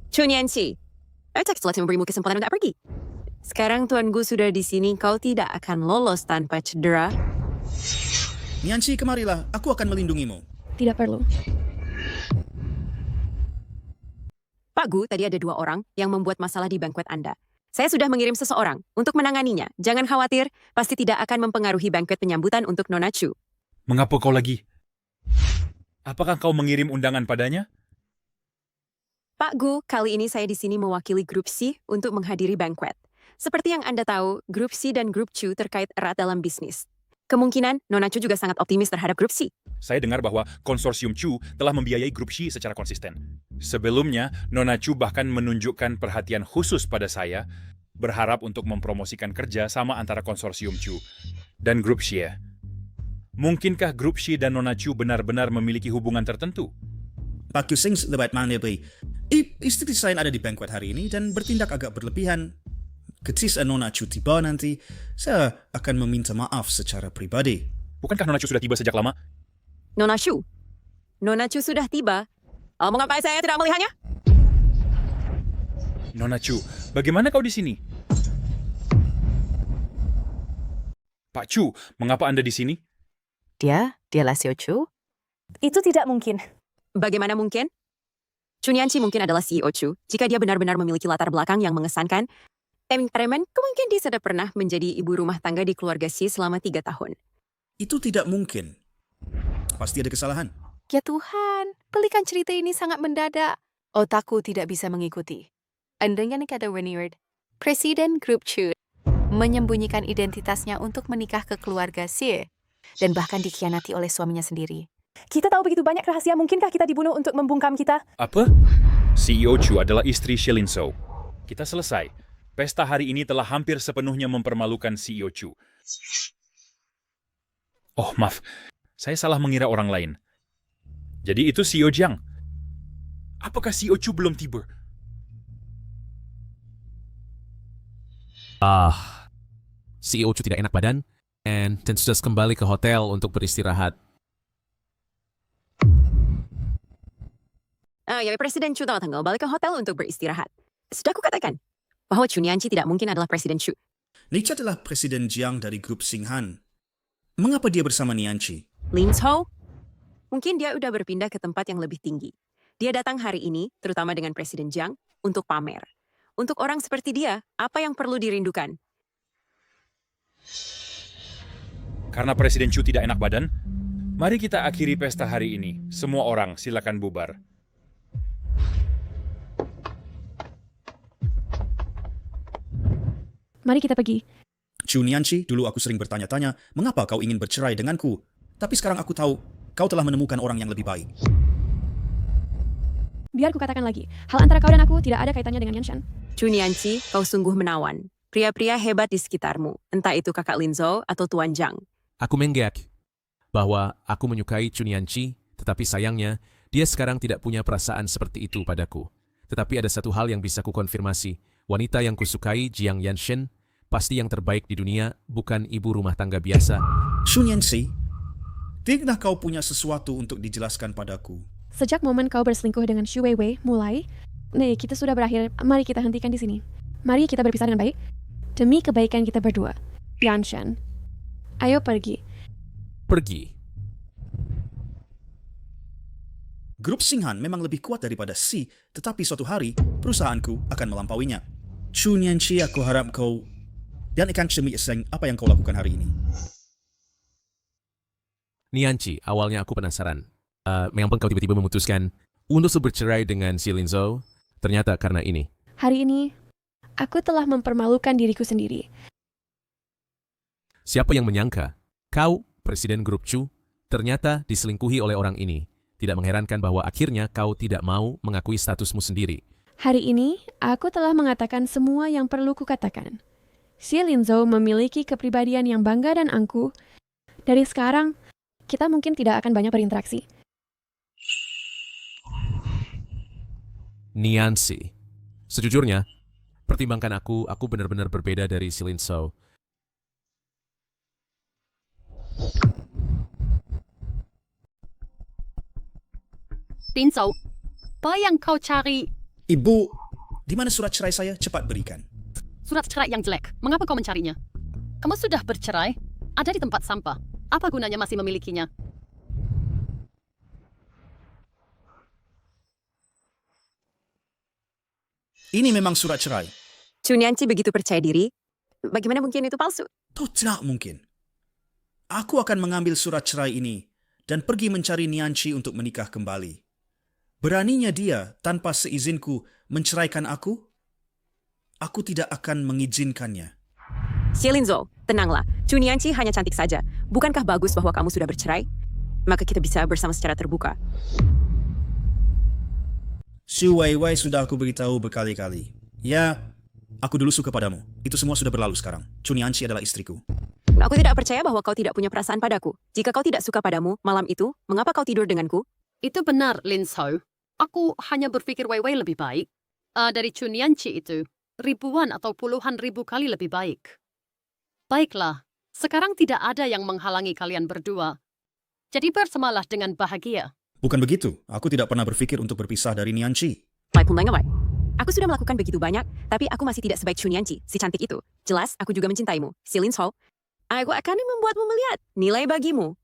Chu Nianci, tak telah memberimu kesempatan untuk pergi. Sekarang Tuan Gu sudah di sini, kau tidak akan lolos tanpa cedera. Nianci, kemarilah. Aku akan melindungimu. Tidak perlu. Pak Gu, tadi ada 2 orang yang membuat masalah di banquet Anda. Saya sudah mengirim seseorang untuk menanganinya. Jangan khawatir, pasti tidak akan mempengaruhi banquet penyambutan untuk Nona Chu. Mengapa kau lagi? Apakah kau mengirim undangan padanya? Pak Gu, kali ini saya di sini mewakili Grup C untuk menghadiri banquet. Seperti yang Anda tahu, Grup C dan Grup Chu terkait erat dalam bisnis. Kemungkinan Nona Chu juga sangat optimis terhadap Grup C. Saya dengar bahwa konsorsium Chu telah membiayai grup Xi secara konsisten. Sebelumnya, Nona Chu bahkan menunjukkan perhatian khusus pada saya, berharap untuk mempromosikan kerja sama antara konsorsium Chu dan grup Xi. Mungkinkah grup Xi dan Nona Chu benar-benar memiliki hubungan tertentu? Pak Kusing lebat mana boy? Istri saya ada di banquet hari ini dan bertindak agak berlebihan. Ketika Nona Chu tiba nanti, saya akan meminta maaf secara pribadi. Bukankah Nona Chu sudah tiba sejak lama? Nona Chu sudah tiba. Mengapa saya tidak melihatnya? Nona Chu, bagaimana kau di sini? Pak Chu, mengapa Anda di sini? Dialah Xiao Chu. Itu tidak mungkin. Bagaimana mungkin? Chunyanchi mungkin adalah CEO Chu jika dia benar-benar memiliki latar belakang yang mengesankan. Temperament kemungkinan dia sudah pernah menjadi ibu rumah tangga di keluarga Xi selama 3 tahun. Itu tidak mungkin. Pasti ada kesalahan. Ya Tuhan, pelikan cerita ini sangat mendadak. Otakku tidak bisa mengikuti. Dengan kata Reneward, Presiden Grup Chu menyembunyikan identitasnya untuk menikah ke keluarga Xie dan bahkan dikhianati oleh suaminya sendiri. Kita tahu begitu banyak rahasia, mungkinkah kita dibunuh untuk membungkam kita? Apa? CEO Chu adalah istri Shilin Zhou. Kita selesai. Pesta hari ini telah hampir sepenuhnya mempermalukan CEO Chu. Oh, maaf. Saya salah mengira orang lain. Jadi itu CEO Jiang. Apakah CEO Chu belum tiba? CEO Chu tidak enak badan, dan sudah kembali ke hotel untuk beristirahat. Presiden Chu telah balik ke hotel untuk beristirahat. Sudah kukatakan bahwa Chunyanchi tidak mungkin adalah Presiden Chu. Nietzsche adalah Presiden Jiang dari grup Xinghan. Mengapa dia bersama Nianchi? Lin Zhou? Mungkin dia udah berpindah ke tempat yang lebih tinggi. Dia datang hari ini, terutama dengan Presiden Jiang, untuk pamer. Untuk orang seperti dia, apa yang perlu dirindukan? Karena Presiden Chu tidak enak badan, mari kita akhiri pesta hari ini. Semua orang silakan bubar. Mari kita pergi. Chu Nianchi, dulu aku sering bertanya-tanya, mengapa kau ingin bercerai denganku? Tapi sekarang aku tahu, kau telah menemukan orang yang lebih baik. Biar ku katakan lagi, hal antara kau dan aku tidak ada kaitannya dengan Yanshan. Chu Nianchi, kau sungguh menawan. Pria-pria hebat di sekitarmu, entah itu kakak Lin Zhou atau Tuan Jiang. Aku menggek bahwa aku menyukai Chunyanchi, tetapi sayangnya dia sekarang tidak punya perasaan seperti itu padaku. Tetapi ada satu hal yang bisa kukonfirmasi. Wanita yang kusukai, Jiang Yanshan, pasti yang terbaik di dunia, bukan ibu rumah tangga biasa. Chunyanchi, tidaklah kau punya sesuatu untuk dijelaskan padaku? Sejak momen kau berselingkuh dengan Xu Weiwei mulai, kita sudah berakhir. Mari kita hentikan di sini. Mari kita berpisah dengan baik. Demi kebaikan kita berdua. Yanshan, ayo pergi. Pergi. Grup Xinghan memang lebih kuat daripada Xi, tetapi suatu hari perusahaanku akan melampauinya. Chunyanchi, aku harap kau dan ikan cemik seng apa yang kau lakukan hari ini. Nianchi, awalnya aku penasaran. Mengapa kau tiba-tiba memutuskan untuk bercerai dengan Shilin Zhou? Ternyata karena ini. Hari ini, aku telah mempermalukan diriku sendiri. Siapa yang menyangka? Kau, Presiden Grup Chu, ternyata diselingkuhi oleh orang ini. Tidak mengherankan bahwa akhirnya kau tidak mau mengakui statusmu sendiri. Hari ini, aku telah mengatakan semua yang perlu kukatakan. Shilin Zhou memiliki kepribadian yang bangga dan angkuh. Dari sekarang, kita mungkin tidak akan banyak berinteraksi. Nianchi, sejujurnya, pertimbangkan aku benar-benar berbeda dari Shilin Zhou. Lin Zhou, apa yang kau cari? Ibu, di mana surat cerai saya? Cepat berikan. Surat cerai yang jelek. Mengapa kau mencarinya? Kamu sudah bercerai? Ada di tempat sampah. Apa gunanya masih memilikinya? Ini memang surat cerai. Chunyanchi begitu percaya diri. Bagaimana mungkin itu palsu? Itu tidak mungkin. Aku akan mengambil surat cerai ini dan pergi mencari Nianchi untuk menikah kembali. Beraninya dia tanpa seizinku menceraikan aku? Aku tidak akan mengizinkannya. Xielinzhou, tenanglah. Chunyanchi hanya cantik saja. Bukankah bagus bahwa kamu sudah bercerai? Maka kita bisa bersama secara terbuka. Xu Weiwei sudah aku beritahu berkali-kali. Ya, aku dulu suka padamu. Itu semua sudah berlalu sekarang. Chunyanchi adalah istriku. Aku tidak percaya bahwa kau tidak punya perasaan padaku. Jika kau tidak suka padamu malam itu, mengapa kau tidur denganku? Itu benar, Lin Zhou. Aku hanya berpikir Wei Wei lebih baik. Dari Chunyanchi itu, ribuan atau puluhan ribu kali lebih baik. Baiklah, sekarang tidak ada yang menghalangi kalian berdua. Jadi bersamalah dengan bahagia. Bukan begitu. Aku tidak pernah berpikir untuk berpisah dari Nianchi. Aku sudah melakukan begitu banyak, tapi aku masih tidak sebaik Chunyanchi, si cantik itu. Jelas, aku juga mencintaimu. Xielinzhou, aku akan membuatmu melihat nilai bagimu.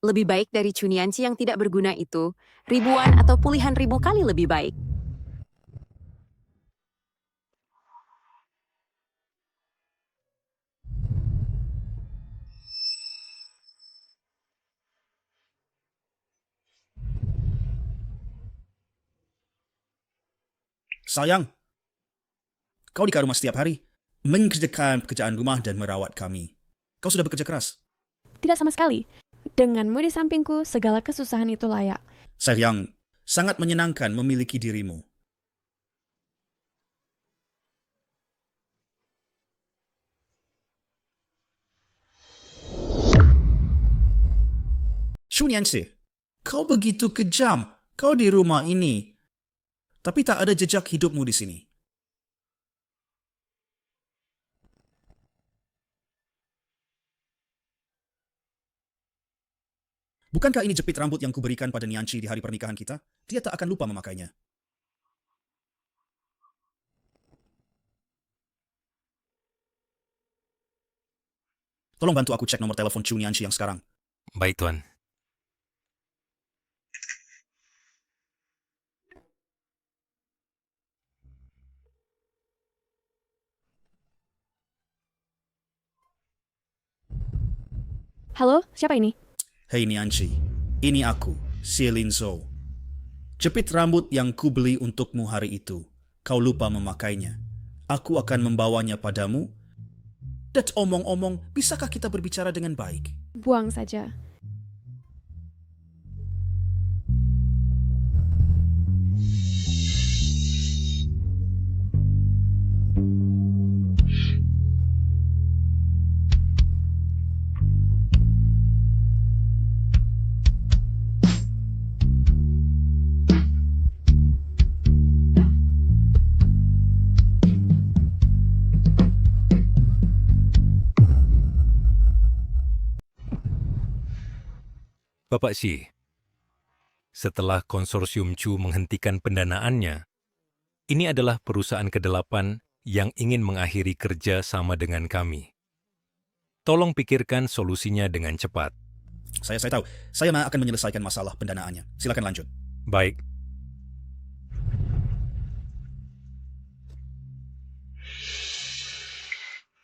Lebih baik dari Chunyanchi yang tidak berguna itu, ribuan atau puluhan ribu kali lebih baik. Sayang, kau di rumah setiap hari, mengerjakan pekerjaan rumah dan merawat kami. Kau sudah bekerja keras. Tidak sama sekali. Denganmu di sampingku, segala kesusahan itu layak. Sayang, sangat menyenangkan memiliki dirimu. Chunyanchi, kau begitu kejam. Kau di rumah ini, tapi tak ada jejak hidupmu di sini. Bukankah ini jepit rambut yang kuberikan pada Nianchi di hari pernikahan kita? Dia tak akan lupa memakainya. Tolong bantu aku cek nomor telepon Chu Nianchi yang sekarang. Baik, Tuan. Halo, siapa ini? Hei Nianchi, ini aku, Xielinzhou. Jepit rambut yang kubeli untukmu hari itu, kau lupa memakainya. Aku akan membawanya padamu. Dan omong-omong, bisakah kita berbicara dengan baik? Buang saja. Bapak Xi, setelah konsorsium Chu menghentikan pendanaannya, ini adalah perusahaan ke-8 yang ingin mengakhiri kerja sama dengan kami. Tolong pikirkan solusinya dengan cepat. Saya tahu. Saya akan menyelesaikan masalah pendanaannya. Silakan lanjut. Baik.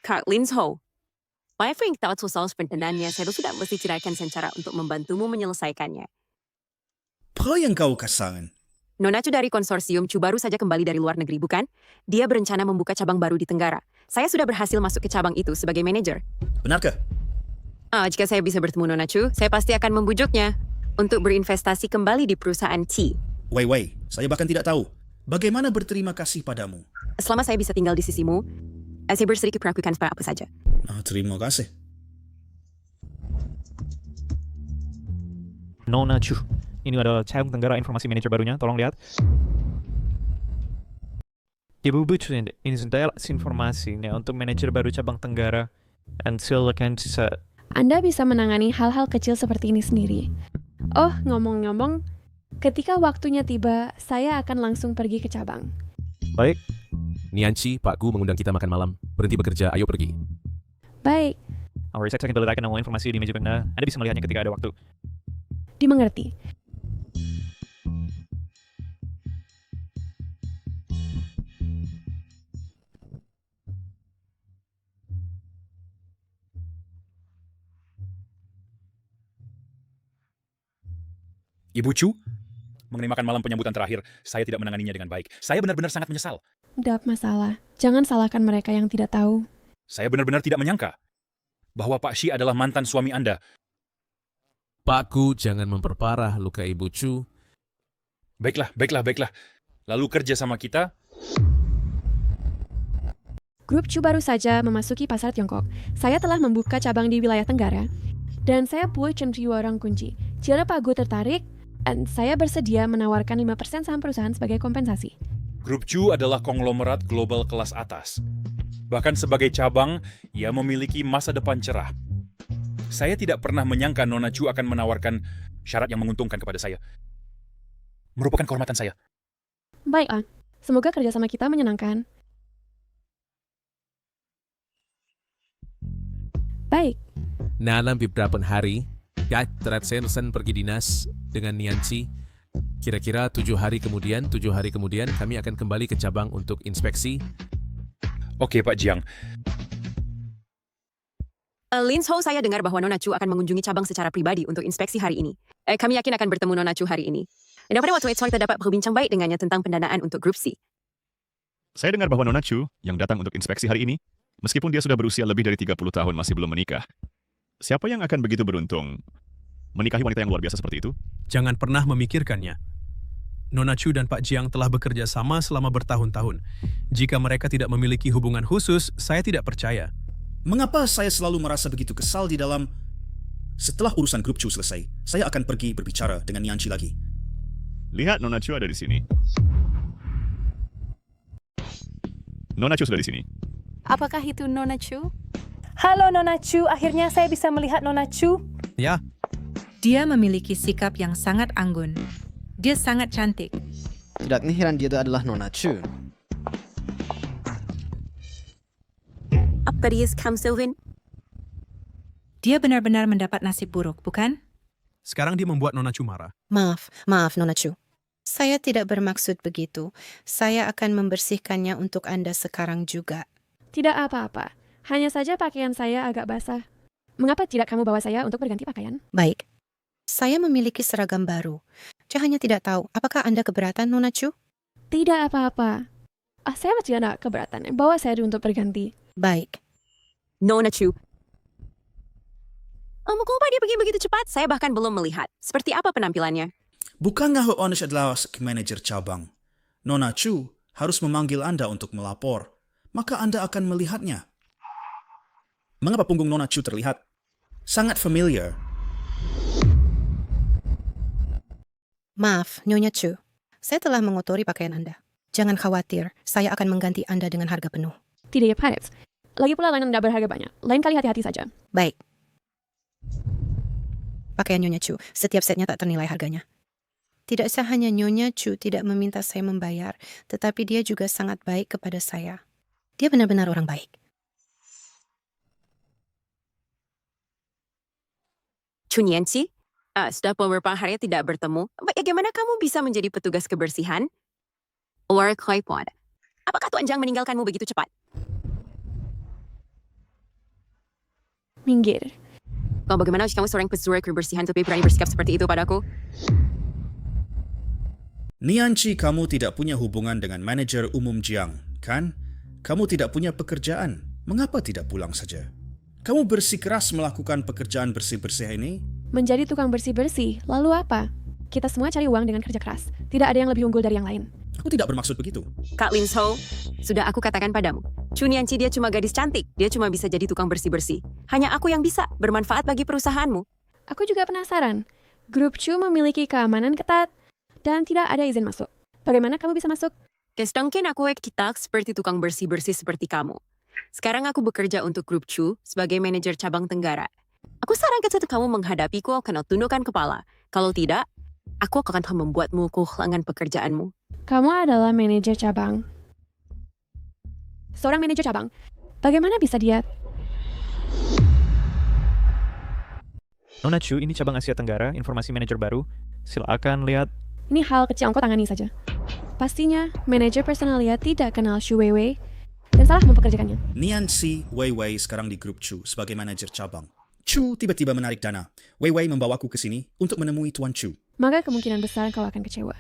Kak Linzhou, apa yang tahu soal pendanaannya, saya sudah mesti ceraikan secara untuk membantumu menyelesaikannya. Apa yang kau katakan? Nona Chu dari konsorsium Chu baru saja kembali dari luar negeri, bukan? Dia berencana membuka cabang baru di Tenggara. Saya sudah berhasil masuk ke cabang itu sebagai manajer. Benarkah? Jika saya bisa bertemu Nona Chu, saya pasti akan membujuknya untuk berinvestasi kembali di perusahaan Qi. Wei, saya bahkan tidak tahu. Bagaimana berterima kasih padamu? Selama saya bisa tinggal di sisimu, saya bersedikit perlakukan apa saja. Terima kasih. Nona Chu, ini ada cabang Tenggara informasi manajer barunya, tolong lihat. Ibu butuhin informasinya untuk manajer baru cabang Tenggara. Dan silakan bisa. Anda bisa menangani hal-hal kecil seperti ini sendiri. Oh, ngomong-ngomong, ketika waktunya tiba, saya akan langsung pergi ke cabang. Baik. Nianchi, Pak Gu mengundang kita makan malam. Berhenti bekerja, ayo pergi. Baik. Saya akan letakkan nomor informasi di meja Anda. Anda bisa melihatnya ketika ada waktu. Dimengerti. Ibu Chu, mengenai makan malam penyambutan terakhir, saya tidak menanganinya dengan baik. Saya benar-benar sangat menyesal. Tidak masalah. Jangan salahkan mereka yang tidak tahu. Saya benar-benar tidak menyangka bahwa Pak Shi adalah mantan suami Anda. Pakku, jangan memperparah luka Ibu Chu. Baiklah. Lalu kerja sama kita. Grup Chu baru saja memasuki pasar Tiongkok. Saya telah membuka cabang di wilayah Tenggara. Dan saya punya orang kunci. Jika Pak Gu tertarik, dan saya bersedia menawarkan 5% saham perusahaan sebagai kompensasi. Grup Chu adalah konglomerat global kelas atas. Bahkan sebagai cabang, ia memiliki masa depan cerah. Saya tidak pernah menyangka Nona Chu akan menawarkan syarat yang menguntungkan kepada saya. Merupakan kehormatan saya. Baiklah, semoga kerjasama kita menyenangkan. Baik. Dalam beberapa hari, Kat Sensen pergi dinas dengan Nianci. Kira-kira 7 hari kemudian kami akan kembali ke cabang untuk inspeksi. Oke, Pak Jiang. Lin Ho, saya dengar bahwa Nona Chu akan mengunjungi cabang secara pribadi untuk inspeksi hari ini. Kami yakin akan bertemu Nona Chu hari ini. Dan pada waktu itu kita dapat berbincang baik dengannya tentang pendanaan untuk grup C. Saya dengar bahwa Nona Chu yang datang untuk inspeksi hari ini, meskipun dia sudah berusia lebih dari 30 tahun masih belum menikah. Siapa yang akan begitu beruntung menikahi wanita yang luar biasa seperti itu? Jangan pernah memikirkannya. Nona Chu dan Pak Jiang telah bekerja sama selama bertahun-tahun. Jika mereka tidak memiliki hubungan khusus, saya tidak percaya. Mengapa saya selalu merasa begitu kesal di dalam... Setelah urusan grup Chu selesai, saya akan pergi berbicara dengan Nianci lagi. Lihat, Nona Chu ada di sini. Nona Chu sudah di sini. Apakah itu Nona Chu? Halo Nona Chu, akhirnya saya bisa melihat Nona Chu. Ya. Dia memiliki sikap yang sangat anggun. Dia sangat cantik. Tidak heran dia itu adalah Nona Chu. Apa dia Kam Sylvain? Dia benar-benar mendapat nasib buruk, bukan? Sekarang dia membuat Nona Chu marah. Maaf Nona Chu. Saya tidak bermaksud begitu. Saya akan membersihkannya untuk Anda sekarang juga. Tidak apa-apa. Hanya saja pakaian saya agak basah. Mengapa tidak kamu bawa saya untuk berganti pakaian? Baik. Saya memiliki seragam baru. Saya hanya tidak tahu, apakah Anda keberatan, Nona Chu? Tidak apa-apa. Saya tidak keberatan. Bawa saya untuk berganti. Baik. Nona Chu. Kenapa dia pergi begitu cepat? Saya bahkan belum melihat. Seperti apa penampilannya? Bukankah Onish adalah manajer cabang? Nona Chu harus memanggil Anda untuk melapor. Maka Anda akan melihatnya. Mengapa punggung Nona Chu terlihat sangat familiar? Maaf, Nyonya Chu. Saya telah mengotori pakaian Anda. Jangan khawatir, saya akan mengganti Anda dengan harga penuh. Tidak ya, Paris. Lagi pula lain tidak berharga banyak. Lain kali hati-hati saja. Baik. Pakaian Nyonya Chu, setiap setnya tak ternilai harganya. Tidak hanya Nyonya Chu tidak meminta saya membayar, tetapi dia juga sangat baik kepada saya. Dia benar-benar orang baik. Chu Nianci? Sudah beberapa hari tidak bertemu. Bagaimana kamu bisa menjadi petugas kebersihan? Work Pod. Apakah Tuan Jiang meninggalkanmu begitu cepat? Minggir. Bagaimana jika kamu seorang petugas kebersihan tapi berani bersikap seperti itu padaku? Nianci, kamu tidak punya hubungan dengan manajer umum Jiang, kan? Kamu tidak punya pekerjaan. Mengapa tidak pulang saja? Kamu bersikeras melakukan pekerjaan bersih-bersih ini? Menjadi tukang bersih-bersih, lalu apa? Kita semua cari uang dengan kerja keras. Tidak ada yang lebih unggul dari yang lain. Aku tidak bermaksud begitu. Kak Lin Ho, sudah aku katakan padamu. Chu Nianci dia cuma gadis cantik. Dia cuma bisa jadi tukang bersih-bersih. Hanya aku yang bisa bermanfaat bagi perusahaanmu. Aku juga penasaran. Grup Chu memiliki keamanan ketat dan tidak ada izin masuk. Bagaimana kamu bisa masuk? Sedangkan aku kita seperti tukang bersih-bersih seperti kamu. Sekarang aku bekerja untuk Grup Chu sebagai manajer cabang Tenggara. Aku sarankan saat kamu menghadapiku kena tundukkan kepala. Kalau tidak, aku akan membuatmu kehilangan pekerjaanmu. Kamu adalah manajer cabang. Seorang manajer cabang. Bagaimana bisa dia? Nona Chu, ini cabang Asia Tenggara, informasi manajer baru. Silakan lihat. Ini hal kecil yang kau tangani saja. Pastinya, manajer personalia tidak kenal Xu Weiwei dan salah mempekerjakannya. Nianci Weiwei sekarang di Grup Chu sebagai manajer cabang. Chu tiba-tiba menarik dana. Weiwei membawaku ke sini untuk menemui Tuan Chu. maka kemungkinan besar kau akan kecewa.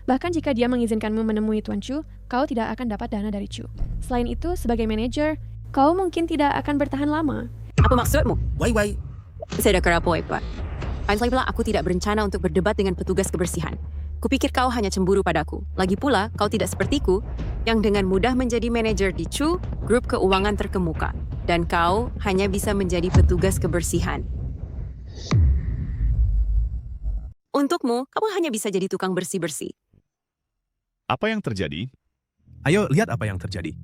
Bahkan jika dia mengizinkanmu menemui Tuan Chu, kau tidak akan dapat dana dari Chu. Selain itu, sebagai manajer, kau mungkin tidak akan bertahan lama. Apa maksudmu? Wai. Saya dah kerapoi, Pak. Lagi pula aku tidak berencana untuk berdebat dengan petugas kebersihan. Kupikir kau hanya cemburu padaku. Lagi pula, kau tidak sepertiku, yang dengan mudah menjadi manajer di Chu, grup keuangan terkemuka. Dan kau hanya bisa menjadi petugas kebersihan. Untukmu, kamu hanya bisa jadi tukang bersih-bersih. Apa yang terjadi? Ayo lihat apa yang terjadi.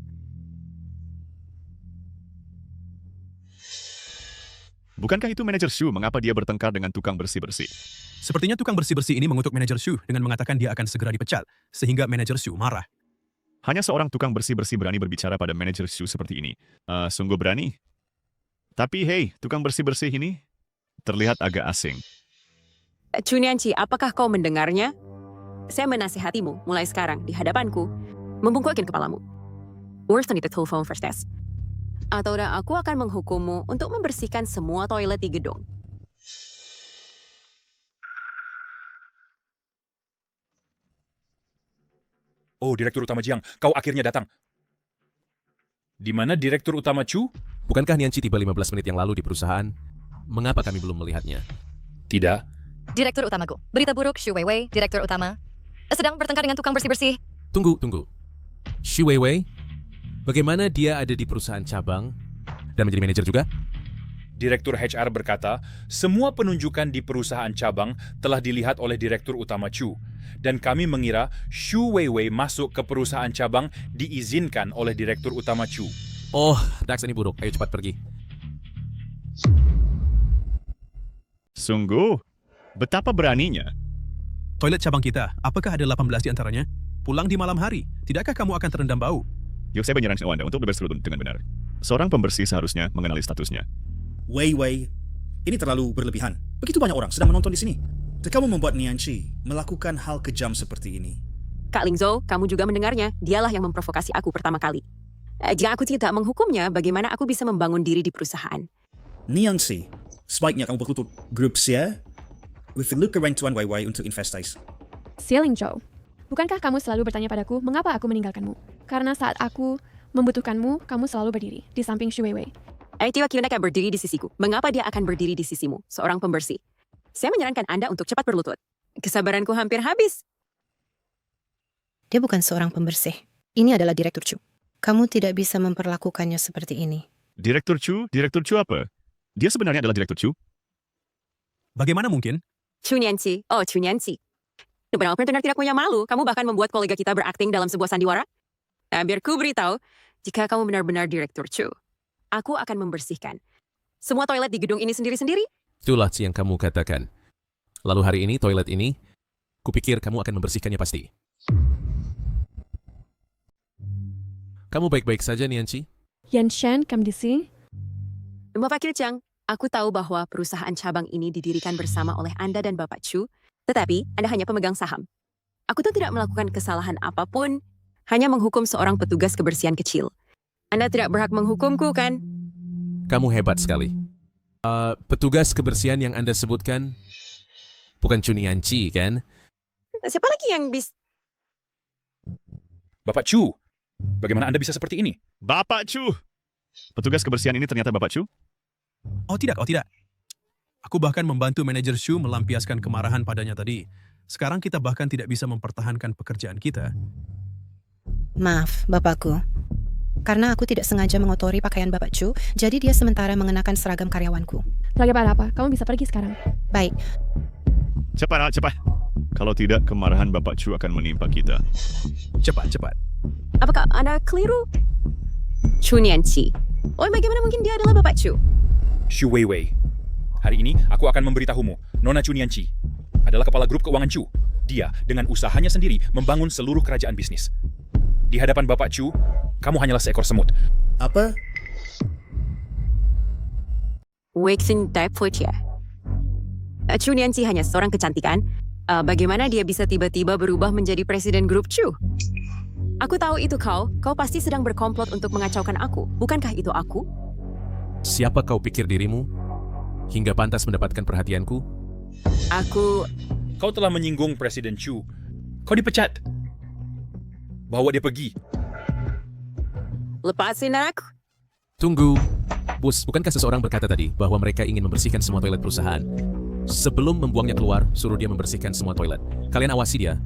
Bukankah itu manajer Shu? Mengapa dia bertengkar dengan tukang bersih-bersih? Sepertinya tukang bersih-bersih ini mengutuk manajer Shu dengan mengatakan dia akan segera dipecat, sehingga manajer Shu marah. Hanya seorang tukang bersih-bersih berani berbicara pada manajer Shu seperti ini. Sungguh berani. Tapi hey, tukang bersih-bersih ini terlihat agak asing. Chu Nianqi, apakah kau mendengarnya? Saya menasihatimu mulai sekarang di hadapanku, membungkukkan kepalamu. Urusan itu telepon first test. Atau aku akan menghukummu untuk membersihkan semua toilet di gedung. Oh, Direktur Utama Jiang, kau akhirnya datang. Di mana Direktur Utama Chu? Bukankah Nianqi tiba 15 menit yang lalu di perusahaan? Mengapa kami belum melihatnya? Tidak. Direktur utamaku. Berita buruk, Xu Weiwei, direktur utama, sedang bertengkar dengan tukang bersih-bersih. Tunggu. Xu Weiwei? Bagaimana dia ada di perusahaan cabang dan menjadi manajer juga? Direktur HR berkata, semua penunjukan di perusahaan cabang telah dilihat oleh Direktur Utama Chu. Dan kami mengira Xu Weiwei masuk ke perusahaan cabang diizinkan oleh Direktur Utama Chu. Oh, Dax ini buruk. Ayo cepat pergi. Sungguh, betapa beraninya. Toilet cabang kita, apakah ada 18 di antaranya? Pulang di malam hari, tidakkah kamu akan terendam bau? Yuk, saya menyarankan Anda untuk berserudut dengan benar. Seorang pembersih seharusnya mengenali statusnya. Wei, ini terlalu berlebihan. Begitu banyak orang sedang menonton di sini. Dan kamu membuat Nianqi melakukan hal kejam seperti ini. Kak Lingzhou, kamu juga mendengarnya. Dialah yang memprovokasi aku pertama kali. Jika aku tidak menghukumnya, bagaimana aku bisa membangun diri di perusahaan? Nianqi, sebaiknya kamu berlutut grup Xie. With look around Tuan Wei untuk investasi. Xie Lingzhou, bukankah kamu selalu bertanya padaku mengapa aku meninggalkanmu? Karena saat aku membutuhkanmu, kamu selalu berdiri di samping Xu Weiwei. Tiwa Kion akan berdiri di sisiku. Mengapa dia akan berdiri di sisimu, seorang pembersih? Saya menyarankan Anda untuk cepat berlutut. Kesabaranku hampir habis. Dia bukan seorang pembersih. Ini adalah Direktur Chu. Kamu tidak bisa memperlakukannya seperti ini. Direktur Chu apa? Dia sebenarnya adalah Direktur Chu? Bagaimana mungkin? Chu Nianqi. Benar-benar tidak punya malu. Kamu bahkan membuat kolega kita berakting dalam sebuah sandiwara. Biar ku beritahu, jika kamu benar-benar Direktur Chu, aku akan membersihkan semua toilet di gedung ini sendiri-sendiri. Itulah yang kamu katakan. Lalu hari ini, toilet ini, kupikir kamu akan membersihkannya pasti. Kamu baik-baik saja, Nianqi? Yan Shen, kamu di sini? Bapak Kirchang, aku tahu bahwa perusahaan cabang ini didirikan bersama oleh Anda dan Bapak Chu, tetapi Anda hanya pemegang saham. Aku tuh tidak melakukan kesalahan apapun, hanya menghukum seorang petugas kebersihan kecil. Anda tidak berhak menghukumku, kan? Kamu hebat sekali. Petugas kebersihan yang Anda sebutkan bukan Chu Nianqi, kan? Siapa lagi yang bisa... Bapak Chu, bagaimana Anda bisa seperti ini? Bapak Chu! Petugas kebersihan ini ternyata Bapak Chu? Oh tidak. Aku bahkan membantu manajer Shu melampiaskan kemarahan padanya tadi. Sekarang kita bahkan tidak bisa mempertahankan pekerjaan kita. Maaf, Bapakku. Karena aku tidak sengaja mengotori pakaian Bapak Chu, jadi dia sementara mengenakan seragam karyawanku. Lagi apa? Kamu bisa pergi sekarang. Baik. Cepat. Kalau tidak, kemarahan Bapak Chu akan menimpa kita. Cepat. Apakah Anda keliru? Chu Nianqi. Bagaimana mungkin dia adalah Bapak Chu? Xu Weiwei. Hari ini, aku akan memberitahumu. Nona Chu Nianqi adalah kepala grup keuangan Chu. Dia, dengan usahanya sendiri, membangun seluruh kerajaan bisnis. Di hadapan Bapak Chu, kamu hanyalah seekor semut. Apa? Weixin Daipotia. Chu Nianqi hanya seorang kecantikan. Bagaimana dia bisa tiba-tiba berubah menjadi presiden grup Chu? Aku tahu itu kau pasti sedang berkomplot untuk mengacaukan aku. Bukankah itu aku? Siapa kau pikir dirimu? Hingga pantas mendapatkan perhatianku? Kau telah menyinggung Presiden Chu. Kau dipecat. Bawa dia pergi. Lepasin aku. Tunggu. Bos, bukankah seseorang berkata tadi bahwa mereka ingin membersihkan semua toilet perusahaan? Sebelum membuangnya keluar, suruh dia membersihkan semua toilet. Kalian awasi dia.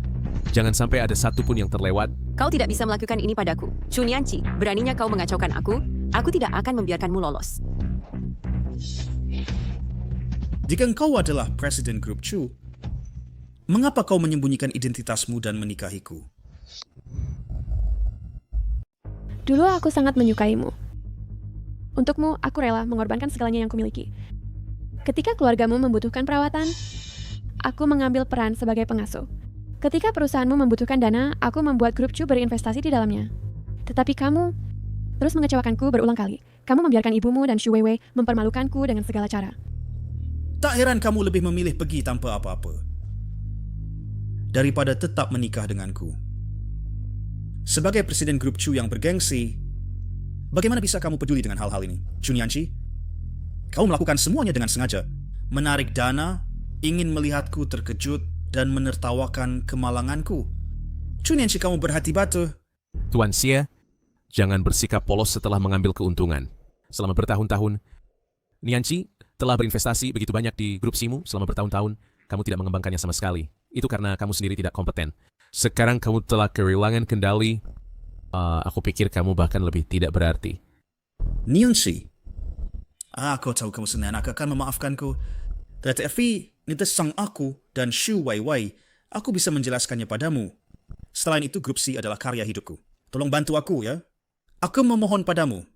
Jangan sampai ada satu pun yang terlewat. Kau tidak bisa melakukan ini padaku. Chunyanchi, beraninya kau mengacaukan aku tidak akan membiarkanmu lolos. Jika engkau adalah Presiden Grup Chu, mengapa kau menyembunyikan identitasmu dan menikahiku? Dulu aku sangat menyukaimu. Untukmu, aku rela mengorbankan segalanya yang kumiliki. Ketika keluargamu membutuhkan perawatan, aku mengambil peran sebagai pengasuh. Ketika perusahaanmu membutuhkan dana, aku membuat Grup Chu berinvestasi di dalamnya. Tetapi kamu terus mengecewakanku berulang kali. Kamu membiarkan ibumu dan Xu Weiwei mempermalukanku dengan segala cara. Tak heran kamu lebih memilih pergi tanpa apa-apa daripada tetap menikah denganku. Sebagai Presiden Grup Chu yang bergengsi, bagaimana bisa kamu peduli dengan hal-hal ini, Chunyanchi? Kau melakukan semuanya dengan sengaja. Menarik dana, ingin melihatku terkejut, dan menertawakan kemalanganku. Chunyanchi, kamu berhati batu. Tuan Xie, jangan bersikap polos setelah mengambil keuntungan. Selama bertahun-tahun, Nianchi telah berinvestasi begitu banyak di grup Simu selama bertahun-tahun, kamu tidak mengembangkannya sama sekali. Itu karena kamu sendiri tidak kompeten. Sekarang kamu telah kehilangan kendali. Aku pikir kamu bahkan lebih tidak berarti. Nianchi, aku tahu kamu senang akan memaafkanku. Tetapi, nitesang aku dan Xu Weiwei, aku bisa menjelaskannya padamu. Selain itu, grup C adalah karya hidupku. Tolong bantu aku, ya. Aku memohon padamu.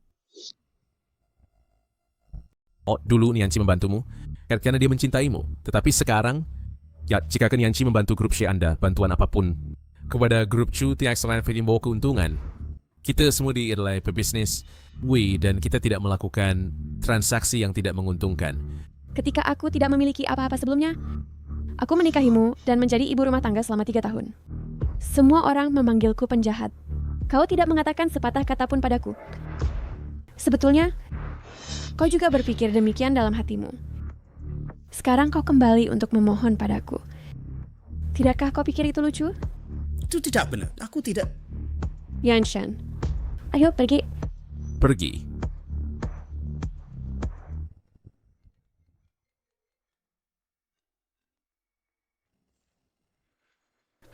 Dulu Nianchi membantumu karena dia mencintaimu. Tetapi sekarang, jika Nianchi membantu grup C Anda, bantuan apapun kepada grup Chu tidak selain membawa keuntungan. Kita semua adalah pebisnis, dan kita tidak melakukan transaksi yang tidak menguntungkan. Ketika aku tidak memiliki apa-apa sebelumnya, aku menikahimu dan menjadi ibu rumah tangga selama 3 tahun. Semua orang memanggilku penjahat. Kau tidak mengatakan sepatah kata pun padaku. Sebetulnya, kau juga berpikir demikian dalam hatimu. Sekarang kau kembali untuk memohon padaku. Tidakkah kau pikir itu lucu? Itu tidak benar. Aku tidak. Yanshan, ayo pergi. Pergi.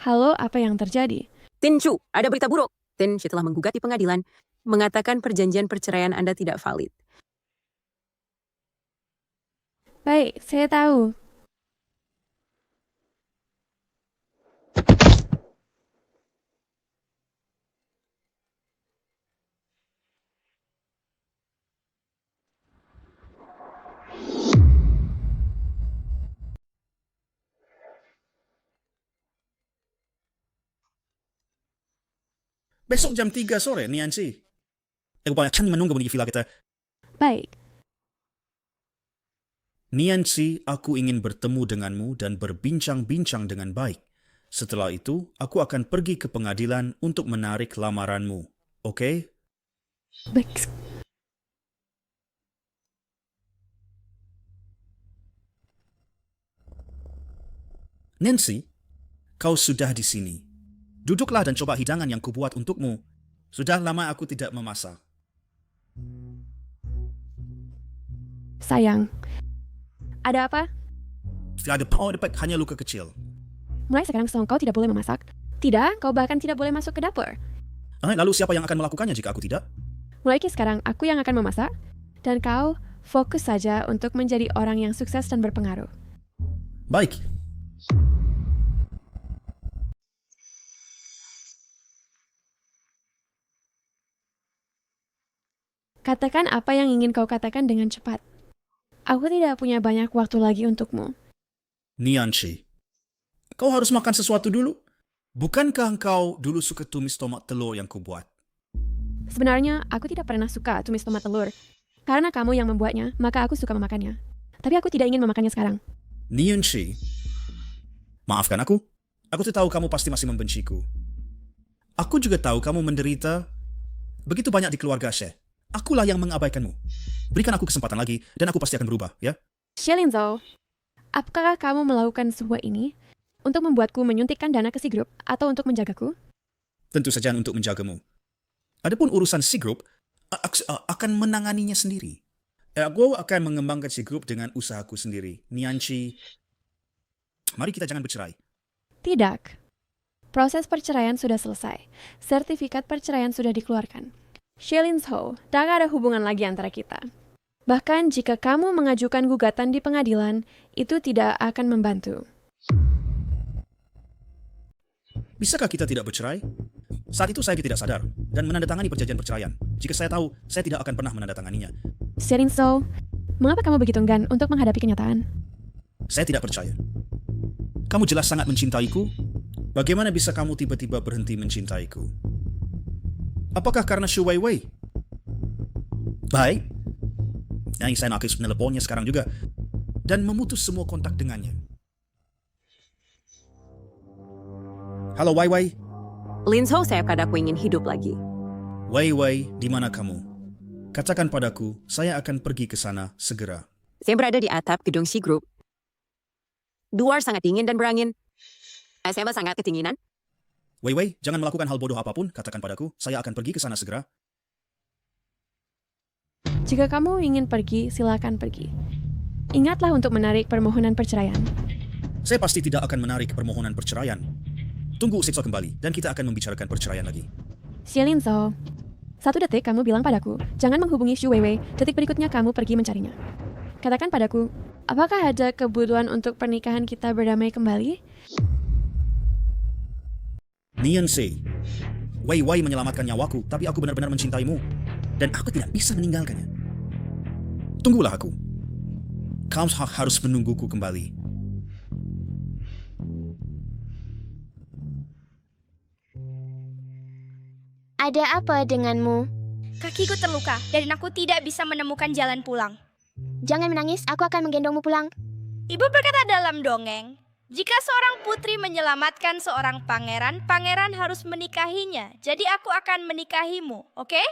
Halo, apa yang terjadi? Tinchu, ada berita buruk. Tinchu telah menggugat di pengadilan, mengatakan perjanjian perceraian Anda tidak valid. Baik, saya tahu. Besok jam 3 sore, Nianchi. Aku banyak menunggu di villa kita. Baik. Nianchi, aku ingin bertemu denganmu dan berbincang-bincang dengan baik. Setelah itu, aku akan pergi ke pengadilan untuk menarik lamaranmu. Oke? Baik. Nancy, kau sudah di sini. Duduklah dan coba hidangan yang kubuat untukmu. Sudah lama aku tidak memasak. Sayang, ada apa? Tidak ada power dapat hanya luka kecil. Mulai sekarang kau tidak boleh memasak. Tidak, kau bahkan tidak boleh masuk ke dapur. Lalu siapa yang akan melakukannya jika aku tidak? Mulai sekarang aku yang akan memasak, dan kau fokus saja untuk menjadi orang yang sukses dan berpengaruh. Baik. Katakan apa yang ingin kau katakan dengan cepat. Aku tidak punya banyak waktu lagi untukmu. Nianchi, kau harus makan sesuatu dulu. Bukankah engkau dulu suka tumis tomat telur yang kubuat? Sebenarnya, aku tidak pernah suka tumis tomat telur. Karena kamu yang membuatnya, maka aku suka memakannya. Tapi aku tidak ingin memakannya sekarang. Nianchi, maafkan aku. Aku tahu kamu pasti masih membenciku. Aku juga tahu kamu menderita begitu banyak di keluarga She. Akulah yang mengabaikanmu. Berikan aku kesempatan lagi, dan aku pasti akan berubah, ya? Xie Linzhou, apakah kamu melakukan semua ini untuk membuatku menyuntikkan dana ke si grup atau untuk menjagaku? Tentu saja untuk menjagamu. Adapun urusan si grup, akan menanganinya sendiri. Aku akan mengembangkan si grup dengan usahaku sendiri. Nianchi, mari kita jangan bercerai. Tidak. Proses perceraian sudah selesai. Sertifikat perceraian sudah dikeluarkan. Shailin Ho, tak ada hubungan lagi antara kita. Bahkan jika kamu mengajukan gugatan di pengadilan, itu tidak akan membantu. Bisakah kita tidak bercerai? Saat itu saya tidak sadar dan menandatangani perjanjian perceraian. Jika saya tahu, saya tidak akan pernah menandatanganinya. Shailin Ho, mengapa kamu begitu enggan untuk menghadapi kenyataan? Saya tidak percaya. Kamu jelas sangat mencintaiku. Bagaimana bisa kamu tiba-tiba berhenti mencintaiku? Apakah karena Shu Weiwei? Baik. Saya nak meneleponnya sekarang juga. Dan memutus semua kontak dengannya. Halo Weiwei. Linzhou, saya padaku ingin hidup lagi. Weiwei, di mana kamu? Katakan padaku, saya akan pergi ke sana segera. Saya berada di atap gedung si grup. Luar sangat dingin dan berangin. Saya sangat ketinginan. Weiwei, jangan melakukan hal bodoh apapun, katakan padaku, saya akan pergi ke sana segera. Jika kamu ingin pergi, silakan pergi. Ingatlah untuk menarik permohonan perceraian. Saya pasti tidak akan menarik permohonan perceraian. Tunggu Sitso kembali, dan kita akan membicarakan perceraian lagi. Shailin Ho, 1 detik kamu bilang padaku, jangan menghubungi Shu Weiwei, detik berikutnya kamu pergi mencarinya. Katakan padaku, apakah ada kebutuhan untuk pernikahan kita berdamai kembali? Nianshi, Weiwei menyelamatkan nyawaku, tapi aku benar-benar mencintaimu. Dan aku tidak bisa meninggalkannya. Tunggulah aku. Kamu harus menungguku kembali. Ada apa denganmu? Kakiku terluka dan aku tidak bisa menemukan jalan pulang. Jangan menangis, aku akan menggendongmu pulang. Ibu berkata dalam dongeng, jika seorang putri menyelamatkan seorang pangeran, pangeran harus menikahinya. Jadi aku akan menikahimu, oke?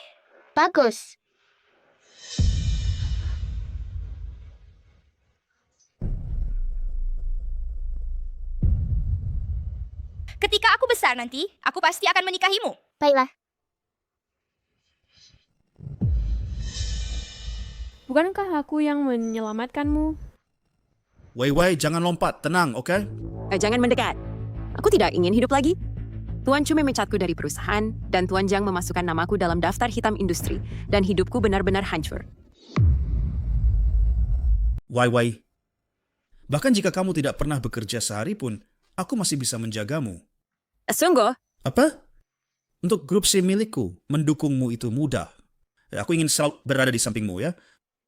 Bagus. Ketika aku besar nanti, aku pasti akan menikahimu. Baiklah. Bukankah aku yang menyelamatkanmu? Weiwei, jangan lompat, tenang, oke? Jangan mendekat. Aku tidak ingin hidup lagi. Tuan Chu memecatku dari perusahaan, dan Tuan Jiang memasukkan namaku dalam daftar hitam industri, dan hidupku benar-benar hancur. Weiwei, bahkan jika kamu tidak pernah bekerja sehari pun, aku masih bisa menjagamu. Sungguh? Apa? Untuk grup C milikku, mendukungmu itu mudah. Aku ingin selalu berada di sampingmu ya.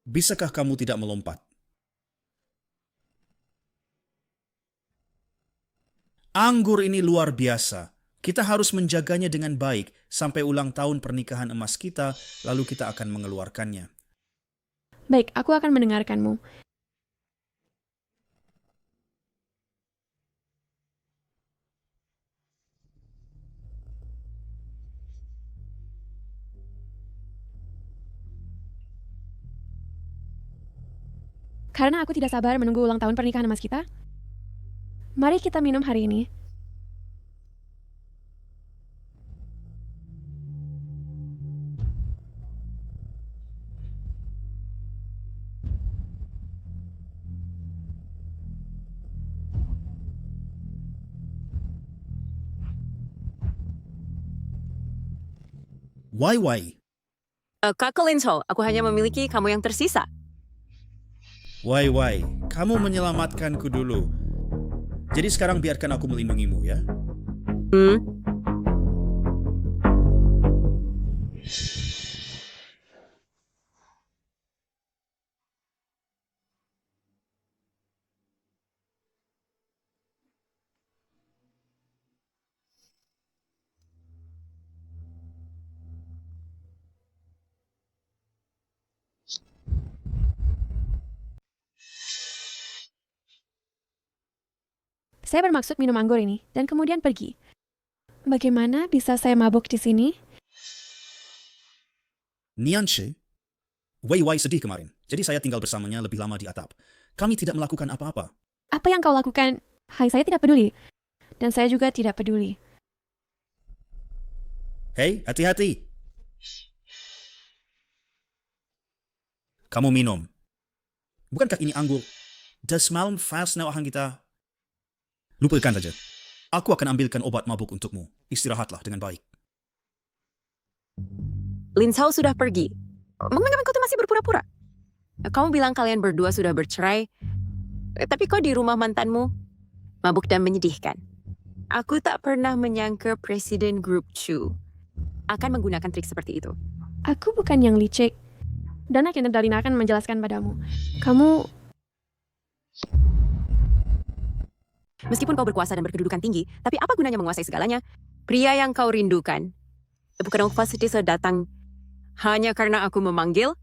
Bisakah kamu tidak melompat? Anggur ini luar biasa. Kita harus menjaganya dengan baik sampai ulang tahun pernikahan emas kita, lalu kita akan mengeluarkannya. Baik, aku akan mendengarkanmu. Karena aku tidak sabar menunggu ulang tahun pernikahan emas kita, mari kita minum hari ini. Weiwei. Kakak Linzhou, aku hanya memiliki kamu yang tersisa. Weiwei, kamu menyelamatkanku dulu. Jadi sekarang biarkan aku melindungimu ya. Saya bermaksud minum anggur ini, dan kemudian pergi. Bagaimana bisa saya mabuk di sini? Nianshi, Weiwei sedih kemarin, jadi saya tinggal bersamanya lebih lama di atap. Kami tidak melakukan apa-apa. Apa yang kau lakukan? Hai, saya tidak peduli. Dan saya juga tidak peduli. Hei, hati-hati. Kamu minum. Bukankah ini anggur? Dah semalam fast nawahan kita. Lupakan saja. Aku akan ambilkan obat mabuk untukmu. Istirahatlah dengan baik. Lin Zhao sudah pergi. Mengapa kau tuh masih berpura-pura? Kamu bilang kalian berdua sudah bercerai, tapi kau di rumah mantanmu mabuk dan menyedihkan. Aku tak pernah menyangka Presiden Grup Chu akan menggunakan trik seperti itu. Aku bukan yang licik. Dan akhirnya Dalina akan menjelaskan padamu. Kamu... Meskipun kau berkuasa dan berkedudukan tinggi, tapi apa gunanya menguasai segalanya? Pria yang kau rindukan, bukan pasti datang hanya karena aku memanggil?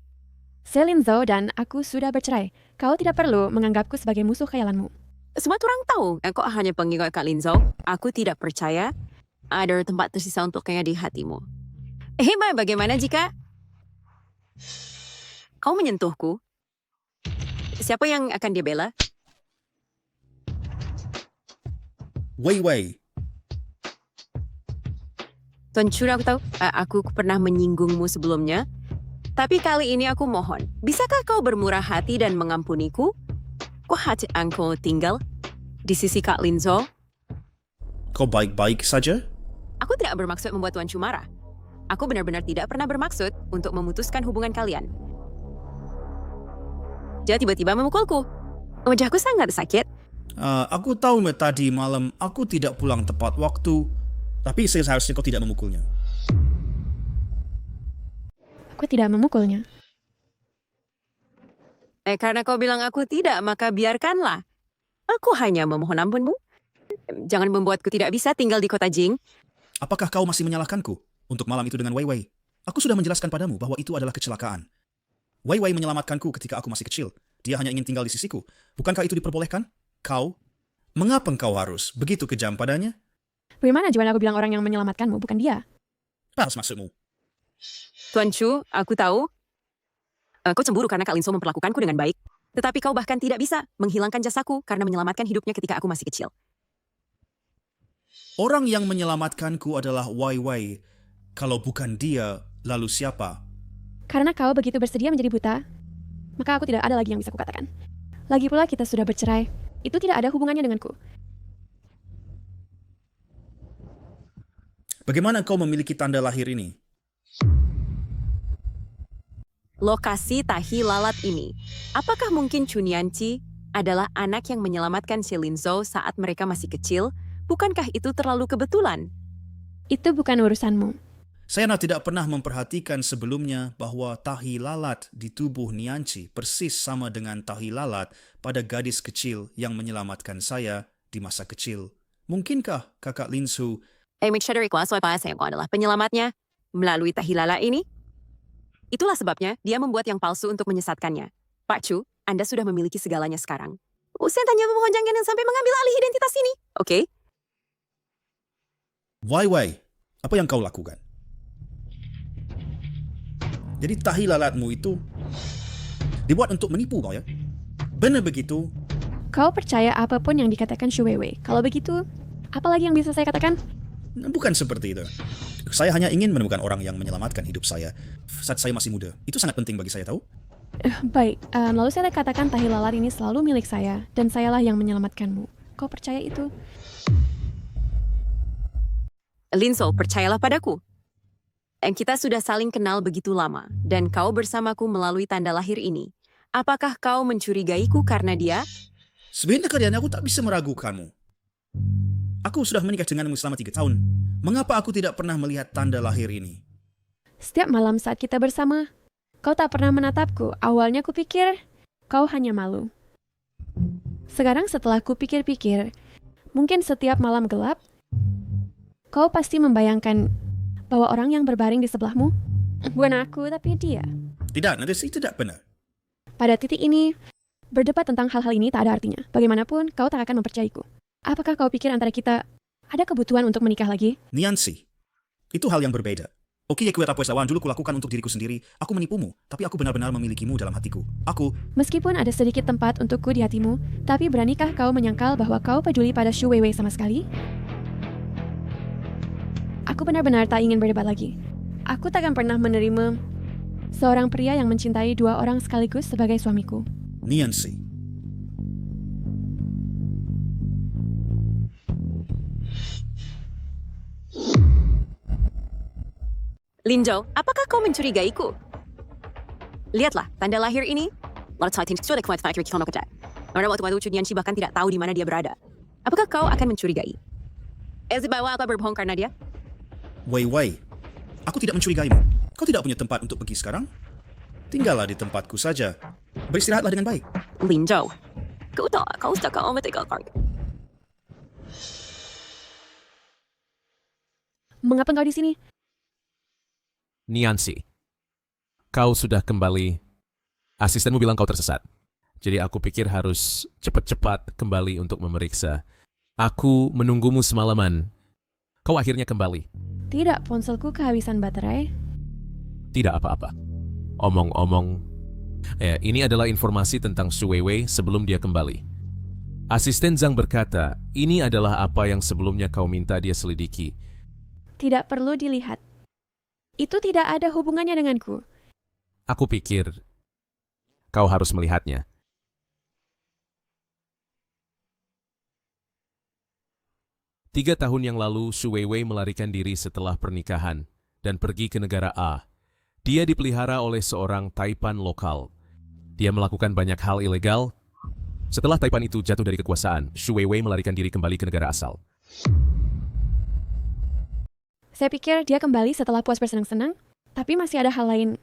Lin Zhao dan aku sudah bercerai. Kau tidak perlu menganggapku sebagai musuh khayalanmu. Semua orang tahu, kau hanya pengikut Kak Lin Zhao. Aku tidak percaya ada tempat tersisa untuknya di hatimu. Bagaimana jika kau menyentuhku? Siapa yang akan dia bela? Wei Wei. Tuan Chu, aku tahu aku pernah menyinggungmu sebelumnya. Tapi kali ini aku mohon, bisakah kau bermurah hati dan mengampuniku? Kau hati engkau tinggal di sisi Kak Lin Zhao? Kau baik-baik saja? Aku tidak bermaksud membuat Tuan Chu marah. Aku benar-benar tidak pernah bermaksud untuk memutuskan hubungan kalian. Dia tiba-tiba memukulku. Wajahku sangat sakit. Aku tahu tadi malam aku tidak pulang tepat waktu, tapi seharusnya kau tidak memukulnya. Aku tidak memukulnya. Karena kau bilang aku tidak, maka biarkanlah. Aku hanya memohon ampunmu. Jangan membuatku tidak bisa tinggal di kota Jing. Apakah kau masih menyalahkanku untuk malam itu dengan Wei Wei? Aku sudah menjelaskan padamu bahwa itu adalah kecelakaan. Wei Wei menyelamatkanku ketika aku masih kecil. Dia hanya ingin tinggal di sisiku. Bukankah itu diperbolehkan? Kau? Mengapa kau harus begitu kejam padanya? Bagaimana jika aku bilang orang yang menyelamatkanmu, bukan dia? Pas maksudmu. Tuan Chu, aku tahu. Kau cemburu karena Kak Lin Zhao memperlakukanku dengan baik. Tetapi kau bahkan tidak bisa menghilangkan jasaku karena menyelamatkan hidupnya ketika aku masih kecil. Orang yang menyelamatkanku adalah Wei Wei. Kalau bukan dia, lalu siapa? Karena kau begitu bersedia menjadi buta, maka aku tidak ada lagi yang bisa kukatakan. Lagi pula kita sudah bercerai. Itu tidak ada hubungannya denganku. Bagaimana kau memiliki tanda lahir ini? Lokasi tahi lalat ini. Apakah mungkin Chunianchi adalah anak yang menyelamatkan Lin Zhao saat mereka masih kecil? Bukankah itu terlalu kebetulan? Itu bukan urusanmu. Saya tidak pernah memperhatikan sebelumnya bahwa tahi lalat di tubuh Nianchi persis sama dengan tahi lalat pada gadis kecil yang menyelamatkan saya di masa kecil. Mungkinkah kakak Lin Zhao Make sure dari kuasa saya adalah penyelamatnya melalui tahi lalat ini? Itulah sebabnya dia membuat yang palsu untuk menyesatkannya. Pak Chu, Anda sudah memiliki segalanya sekarang. Saya tanya memohon jangan sampai mengambil alih identitas ini. Oke? Wei Wei, apa yang kau lakukan? Jadi tahi lalatmu itu dibuat untuk menipu kau ya? Benar begitu? Kau percaya apapun yang dikatakan Shu Weiwei. Kalau begitu, apa lagi yang bisa saya katakan? Bukan seperti itu. Saya hanya ingin menemukan orang yang menyelamatkan hidup saya saat saya masih muda. Itu sangat penting bagi saya tahu. Baik, lalu saya katakan tahi lalat ini selalu milik saya, dan sayalah yang menyelamatkanmu. Kau percaya itu? Lin Zhao, percayalah padaku. Kita sudah saling kenal begitu lama, dan kau bersamaku melalui tanda lahir ini. Apakah kau mencurigaiku karena dia? Sebenarnya keadaan aku tak bisa meragukanmu. Aku sudah menikah denganmu selama 3 tahun. Mengapa aku tidak pernah melihat tanda lahir ini? Setiap malam saat kita bersama, kau tak pernah menatapku. Awalnya kupikir kau hanya malu. Sekarang setelah kupikir-pikir, mungkin setiap malam gelap, kau pasti membayangkan bahwa orang yang berbaring di sebelahmu bukan aku, tapi dia. Tidak, itu tidak benar. Pada titik ini, berdebat tentang hal-hal ini tak ada artinya. Bagaimanapun, kau tak akan mempercayaiku. Apakah kau pikir antara kita ada kebutuhan untuk menikah lagi? Niansi, itu hal yang berbeda. Oke, aku apa yang dulu kulakukan untuk diriku sendiri. Aku menipumu, tapi aku benar-benar memilikimu dalam hatiku. Meskipun ada sedikit tempat untukku di hatimu, tapi beranikah kau menyangkal bahwa kau peduli pada Shu Weiwei sama sekali? Aku benar-benar tak ingin berdebat lagi. Aku takkan pernah menerima seorang pria yang mencintai dua orang sekaligus sebagai suamiku. Niancy. Linzhou, apakah kau mencurigaiku? Lihatlah, tanda lahir ini. Pada waktu-waktu Niancy bahkan tidak tahu di mana dia berada. Apakah kau akan mencurigai? Bahwa apa berbohong karena dia? Wei Wei, aku tidak mencurigaimu. Kau tidak punya tempat untuk pergi sekarang? Tinggallah di tempatku saja. Beristirahatlah dengan baik. Linzhou, kau sudah meninggalkan. Mengapa kau di sini? Niancy, kau sudah kembali. Asistenmu bilang kau tersesat. Jadi aku pikir harus cepat-cepat kembali untuk memeriksa. Aku menunggumu semalaman. Kau akhirnya kembali. Tidak, ponselku kehabisan baterai. Tidak apa-apa. Omong-omong, ini adalah informasi tentang Su Weiwei sebelum dia kembali. Asisten Zhang berkata, ini adalah apa yang sebelumnya kau minta dia selidiki. Tidak perlu dilihat. Itu tidak ada hubungannya denganku. Aku pikir kau harus melihatnya. Tiga tahun yang lalu, Su Weiwei melarikan diri setelah pernikahan dan pergi ke negara A. Dia dipelihara oleh seorang Taipan lokal. Dia melakukan banyak hal ilegal. Setelah Taipan itu jatuh dari kekuasaan, Su Weiwei melarikan diri kembali ke negara asal. Saya pikir dia kembali setelah puas bersenang-senang, tapi masih ada hal lain.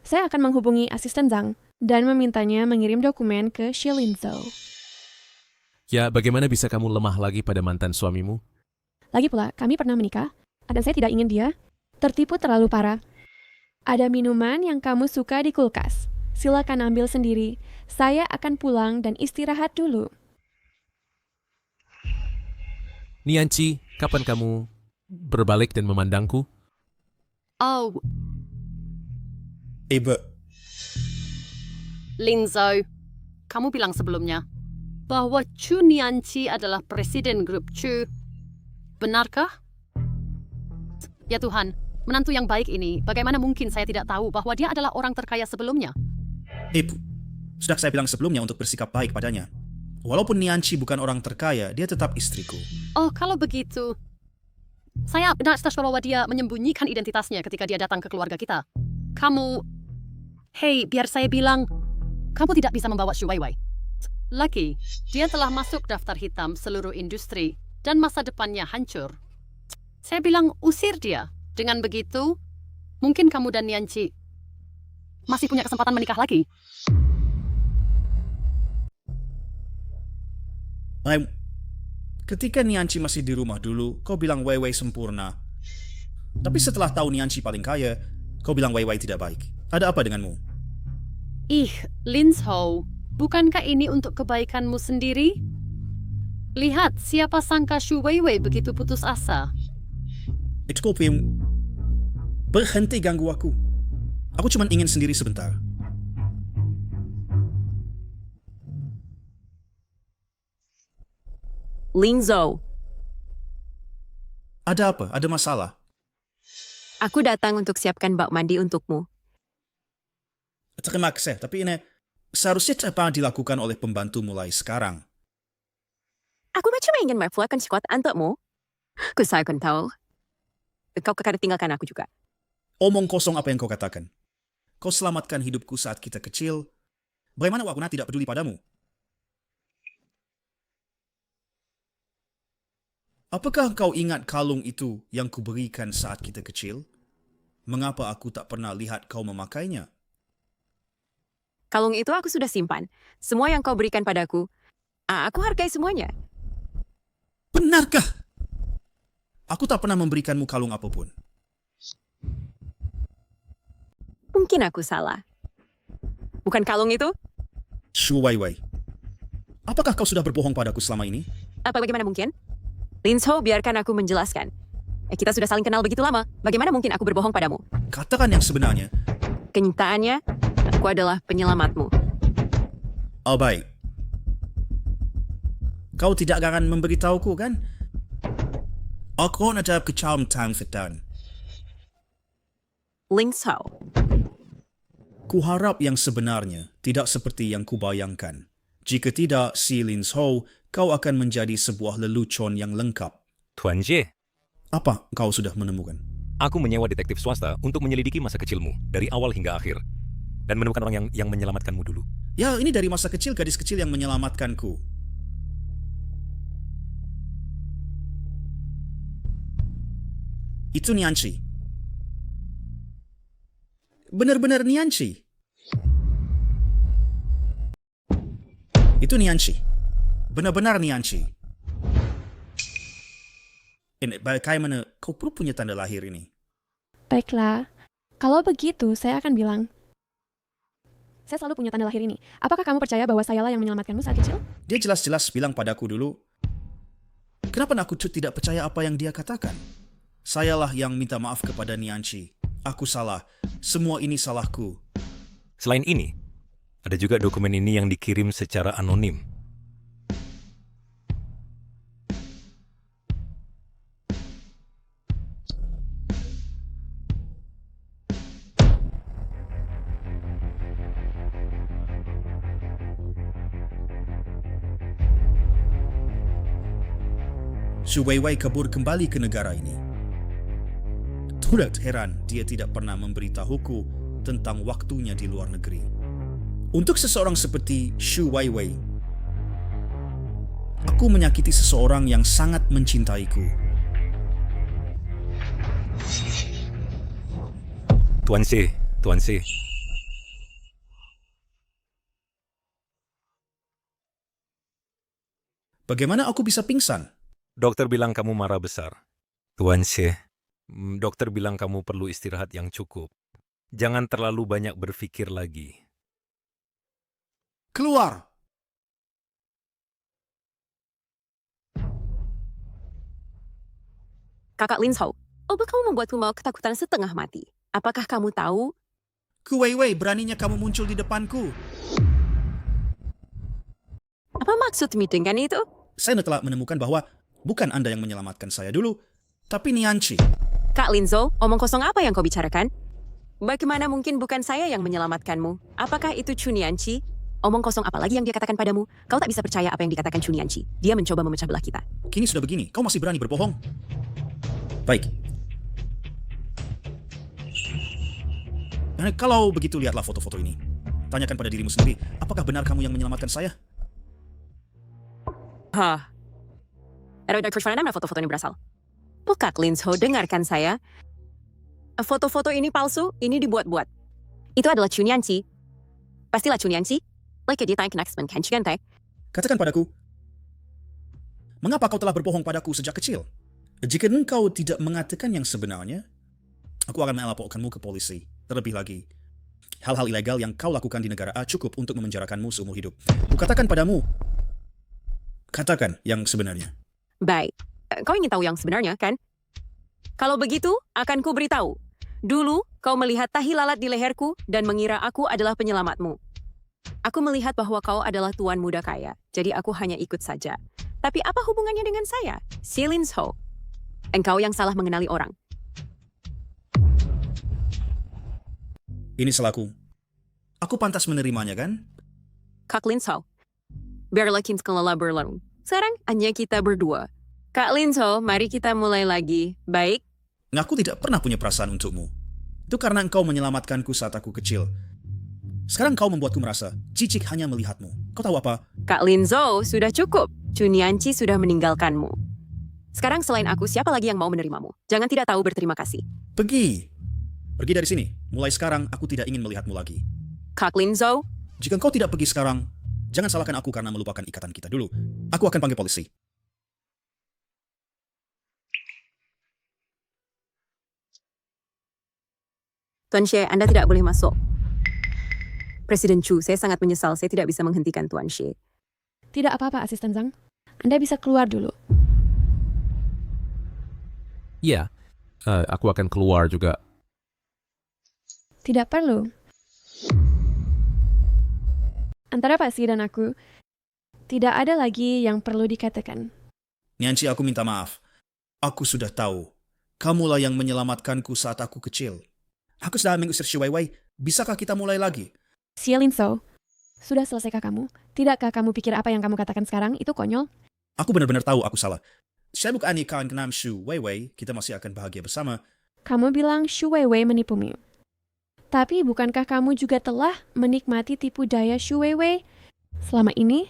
Saya akan menghubungi asisten Zhang dan memintanya mengirim dokumen ke Xie Linzhou. Ya, bagaimana bisa kamu lemah lagi pada mantan suamimu? Lagi pula, kami pernah menikah, dan saya tidak ingin dia tertipu terlalu parah. Ada minuman yang kamu suka di kulkas. Silakan ambil sendiri. Saya akan pulang dan istirahat dulu. Niancy, kapan kamu berbalik dan memandangku? Oh. Ibu. Linzhou, kamu bilang sebelumnya bahwa Chu Niancy adalah presiden grup Chu. Benarkah? Ya Tuhan, menantu yang baik ini, bagaimana mungkin saya tidak tahu bahwa dia adalah orang terkaya sebelumnya? Ibu, sudah saya bilang sebelumnya untuk bersikap baik padanya. Walaupun Niancy bukan orang terkaya, dia tetap istriku. Oh, kalau begitu, saya benar bahwa dia menyembunyikan identitasnya ketika dia datang ke keluarga kita. Hei, biar saya bilang, kamu tidak bisa membawa Su Weiwei. Lagi, dia telah masuk daftar hitam seluruh industri dan masa depannya hancur. Saya bilang usir dia. Dengan begitu, mungkin kamu dan Niancy masih punya kesempatan menikah lagi. Ketika Niancy masih di rumah dulu, kau bilang Weiwei sempurna. Tapi setelah tahu Niancy paling kaya, kau bilang Weiwei tidak baik. Ada apa denganmu? Linzhou, bukankah ini untuk kebaikanmu sendiri? Lihat, siapa sangka Su Weiwei begitu putus asa. Scorpion, berhenti ganggu aku. Aku cuma ingin sendiri sebentar. Linzhou. Ada apa? Ada masalah? Aku datang untuk siapkan bak mandi untukmu. Terima kasih, tapi ini seharusnya apa dilakukan oleh pembantu mulai sekarang. Aku cuma ingin melakukan sesuatu untukmu. Saya akan tahu. Kau akan tinggalkan aku juga. Omong kosong apa yang kau katakan. Kau selamatkan hidupku saat kita kecil. Bagaimana aku tidak peduli padamu? Apakah kau ingat kalung itu yang kuberikan saat kita kecil? Mengapa aku tak pernah lihat kau memakainya? Kalung itu aku sudah simpan. Semua yang kau berikan padaku, aku hargai semuanya. Benarkah? Aku tak pernah memberikanmu kalung apapun. Mungkin aku salah. Bukan kalung itu? Su Weiwei, apakah kau sudah berbohong padaku selama ini? Bagaimana mungkin? Linzhou, biarkan aku menjelaskan. Kita sudah saling kenal begitu lama. Bagaimana mungkin aku berbohong padamu? Katakan yang sebenarnya. Kenyataannya, aku adalah penyelamatmu. Oh baik. Kau tidak akan memberitahuku kan? Aku ada kecamatan. Linsho. Kuharap yang sebenarnya tidak seperti yang kubayangkan. Jika tidak, si Linsho, kau akan menjadi sebuah lelucon yang lengkap. Tuan J, Apa kau sudah menemukan? aku menyewa detektif swasta untuk menyelidiki masa kecilmu, dari awal hingga akhir. Dan menemukan orang yang menyelamatkanmu dulu. Ya, ini dari masa kecil gadis kecil yang menyelamatkanku. Itu Nianchi. Benar-benar Nianchi. Itu Nianchi. Benar-benar Nianchi. Ini bagaimana kau perlu punya tanda lahir ini? Baiklah, kalau begitu saya akan bilang, saya selalu punya tanda lahir ini. Apakah kamu percaya bahwa sayalah yang menyelamatkanmu saat kecil? Dia jelas-jelas bilang padaku dulu. Kenapa aku tidak percaya apa yang dia katakan? Sayalah yang minta maaf kepada Nianchi. Aku salah. Semua ini salahku. Selain ini, ada juga dokumen ini yang dikirim secara anonim. Xu Weiwei kabur kembali ke negara ini. Tidak heran dia tidak pernah memberitahuku tentang waktunya di luar negeri. Untuk seseorang seperti Xu Weiwei, aku menyakiti seseorang yang sangat mencintaiku. Tuan C. Bagaimana aku bisa pingsan? Dokter bilang kamu marah besar. Tuan C. Dokter bilang kamu perlu istirahat yang cukup. Jangan terlalu banyak berpikir lagi. Keluar! Kakak Linsho, apa kamu membuatku mau ketakutan setengah mati? Apakah kamu tahu? Ku Weiwei, beraninya kamu muncul di depanku. Apa maksud meeting itu? Saya telah menemukan bahwa bukan Anda yang menyelamatkan saya dulu, tapi Nianchi. Kak Linzo, omong kosong apa yang kau bicarakan? Bagaimana mungkin bukan saya yang menyelamatkanmu? Apakah itu Chu Nianchi? Omong kosong apa lagi yang dia katakan padamu? Kau tak bisa percaya apa yang dikatakan Chu Nianchi. Dia mencoba memecah belah kita. Kini sudah begini, kau masih berani berbohong? Baik. Kalau begitu, lihatlah foto-foto ini. Tanyakan pada dirimu sendiri, apakah benar kamu yang menyelamatkan saya? Dari mana foto-foto ini berasal? Kak Linsho, dengarkan saya. Foto-foto ini palsu, ini dibuat-buat. Itu adalah Chu Nianchi. Pastilah Chu Nianchi. Katakan padaku, mengapa kau telah berbohong padaku sejak kecil? Jika engkau tidak mengatakan yang sebenarnya, aku akan melaporkanmu ke polisi. Terlebih lagi, hal-hal ilegal yang kau lakukan di negara A cukup untuk memenjarakanmu seumur hidup. Kukatakan padamu, katakan yang sebenarnya. Baik, kau ingin tahu yang sebenarnya, kan? Kalau begitu, akan ku beritahu. Dulu, kau melihat tahi lalat di leherku dan mengira aku adalah penyelamatmu. Aku melihat bahwa kau adalah tuan muda kaya, jadi aku hanya ikut saja. Tapi apa hubungannya dengan saya? Si Linsho. Engkau yang salah mengenali orang. Ini salahku. Aku pantas menerimanya, kan? Kak Linsho, biarlah kita kelola berlalu. Sekarang hanya kita berdua. Kak Linsho, mari kita mulai lagi. Baik? Aku tidak pernah punya perasaan untukmu. Itu karena engkau menyelamatkanku saat aku kecil. Sekarang kau membuatku merasa jijik hanya melihatmu. Kau tahu apa? Kak Linsho, sudah cukup. Chu Nianchi sudah meninggalkanmu. Sekarang selain aku, siapa lagi yang mau menerimamu? Jangan tidak tahu berterima kasih. Pergi. Pergi dari sini. Mulai sekarang, aku tidak ingin melihatmu lagi. Kak Linsho? Jika engkau tidak pergi sekarang, jangan salahkan aku karena melupakan ikatan kita dulu. Aku akan panggil polisi. Tuan Xie, Anda tidak boleh masuk. Presiden Chu, saya sangat menyesal saya tidak bisa menghentikan Tuan Xie. Tidak apa-apa, Asisten Zhang. Anda bisa keluar dulu. Ya, aku akan keluar juga. Tidak perlu. Antara Pak Si dan aku, tidak ada lagi yang perlu dikatakan. Nianchi, aku minta maaf. Aku sudah tahu. Kamulah yang menyelamatkanku saat aku kecil. Aku sudah mengusir Shu Weiwei. Bisakah kita mulai lagi? Xie Linzhou, sudah selesaikah kamu? Tidakkah kamu pikir apa yang kamu katakan sekarang itu konyol? Aku benar-benar tahu aku salah. Saya bukan kawan kenam Shu Weiwei. Kita masih akan bahagia bersama. Kamu bilang Shu Weiwei menipumu. Tapi bukankah kamu juga telah menikmati tipu daya Shu Weiwei selama ini?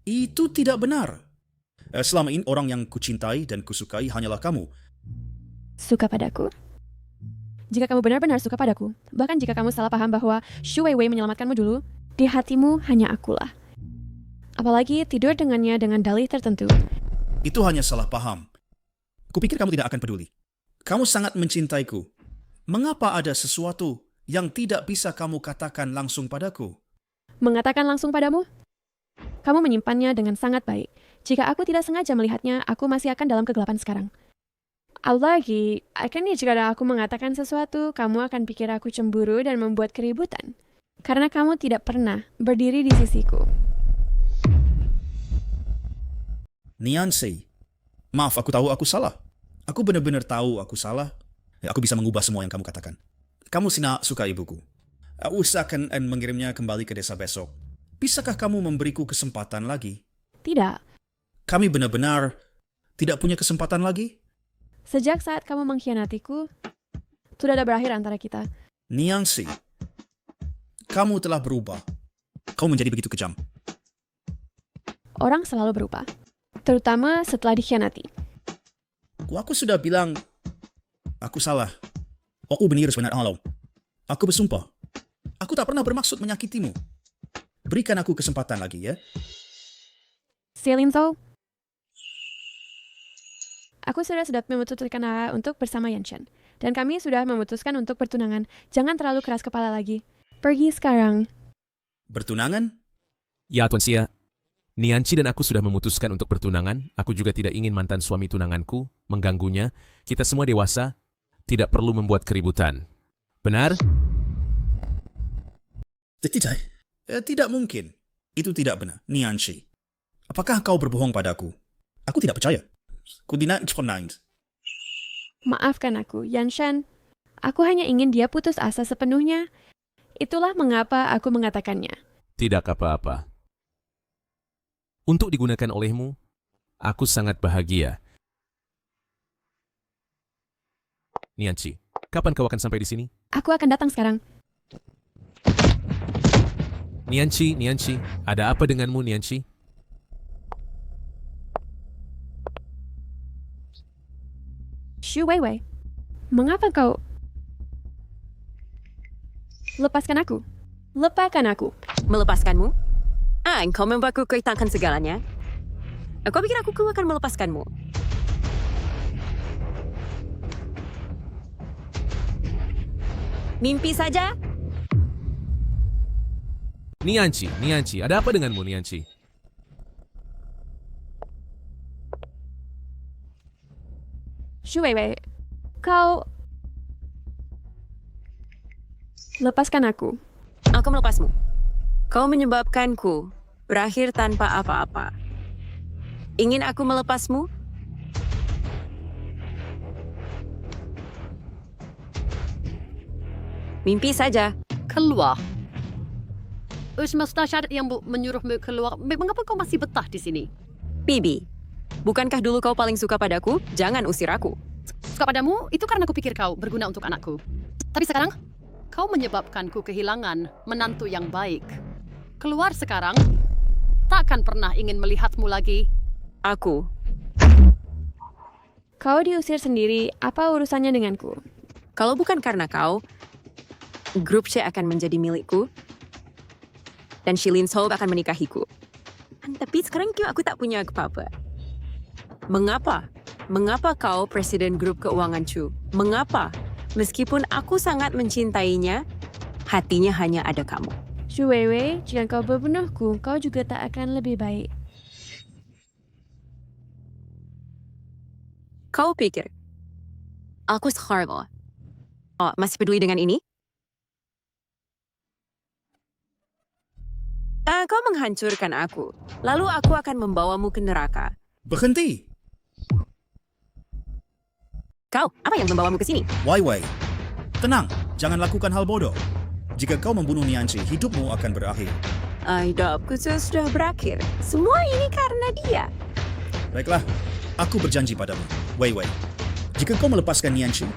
Itu tidak benar. Selama ini orang yang kucintai dan kusukai hanyalah kamu. Suka padaku? Jika kamu benar-benar suka padaku, bahkan jika kamu salah paham bahwa Shu Weiwei menyelamatkanmu dulu, di hatimu hanya akulah. Apalagi tidur dengannya dengan dalih tertentu. Itu hanya salah paham. Kupikir kamu tidak akan peduli. Kamu sangat mencintaiku. Mengapa ada sesuatu yang tidak bisa kamu katakan langsung padaku? Mengatakan langsung padamu? Kamu menyimpannya dengan sangat baik. Jika aku tidak sengaja melihatnya, aku masih akan dalam kegelapan sekarang. Apalagi, akhirnya jika aku mengatakan sesuatu, kamu akan pikir aku cemburu dan membuat keributan. Karena kamu tidak pernah berdiri di sisiku. Niancy, maaf aku tahu aku salah. Aku benar-benar tahu aku salah. Aku bisa mengubah semua yang kamu katakan. Kamu suka ibuku. Aku usahakan mengirimnya kembali ke desa besok. Bisakah kamu memberiku kesempatan lagi? Tidak. Kami benar-benar tidak punya kesempatan lagi? Sejak saat kamu mengkhianatiku, sudah ada berakhir antara kita. Niancy, kamu telah berubah. Kamu menjadi begitu kejam. Orang selalu berubah, terutama setelah dikhianati. Aku sudah bilang, aku salah. Aku benar-benar halau. Aku bersumpah. Aku tak pernah bermaksud menyakitimu. Berikan aku kesempatan lagi ya. Xie Linzhou, aku sudah memutuskan untuk bersama Yanshan. Dan kami sudah memutuskan untuk bertunangan. Jangan terlalu keras kepala lagi. Pergi sekarang. Bertunangan? Ya, Tuan Xie. Niancy dan aku sudah memutuskan untuk bertunangan. Aku juga tidak ingin mantan suami tunanganku mengganggunya. Kita semua dewasa, tidak perlu membuat keributan. Benar? Tidak. Tidak mungkin. Itu tidak benar, Niancy. Apakah kau berbohong padaku? Aku tidak percaya. Maafkan aku, Yanshan. Aku hanya ingin dia putus asa sepenuhnya. Itulah mengapa aku mengatakannya. Tidak apa-apa. Untuk digunakan olehmu, aku sangat bahagia. Niancy, kapan kau akan sampai di sini? Aku akan datang sekarang. Niancy, ada apa denganmu, Niancy? Shu Weiwei, mengapa kau... Lepaskan aku. Lepaskan aku. Melepaskanmu? Kau membuatku kehilangan segalanya. Kau pikir aku akan melepaskanmu? Mimpi saja? Niancy, ada apa denganmu, Niancy? Shu Weiwei, kau... Lepaskan aku. Aku melepasmu. Kau menyebabkanku berakhir tanpa apa-apa. Ingin aku melepasmu? Mimpi saja. Keluar. Semesta syarat yang menyuruhmu keluar. Mengapa kau masih betah di sini? Bibi, bukankah dulu kau paling suka padaku? Jangan usir aku. Suka padamu itu karena aku pikir kau berguna untuk anakku. Tapi sekarang, kau menyebabkanku kehilangan menantu yang baik. Keluar sekarang, tak akan pernah ingin melihatmu lagi. Aku. Kau diusir sendiri, apa urusannya denganku? Kalau bukan karena kau, grup C akan menjadi milikku, dan Xie Linzhou akan menikahiku. Tapi sekarang aku tak punya apa-apa. Mengapa? Mengapa kau presiden grup keuangan Chu? Mengapa? Meskipun aku sangat mencintainya, hatinya hanya ada kamu. Shu Weiwei, jika kau membunuhku, kau juga tak akan lebih baik. Kau pikir aku horrible? Oh, masih peduli dengan ini? Kau menghancurkan aku. Lalu aku akan membawamu ke neraka. Berhenti! Kau, apa yang membawamu ke sini? Wei Wei, tenang, jangan lakukan hal bodoh. Jika kau membunuh Nianchi, hidupmu akan berakhir. Hidupku sudah berakhir. Semua ini karena dia. Baiklah, aku berjanji padamu, Wei Wei. Jika kau melepaskan Nianchi,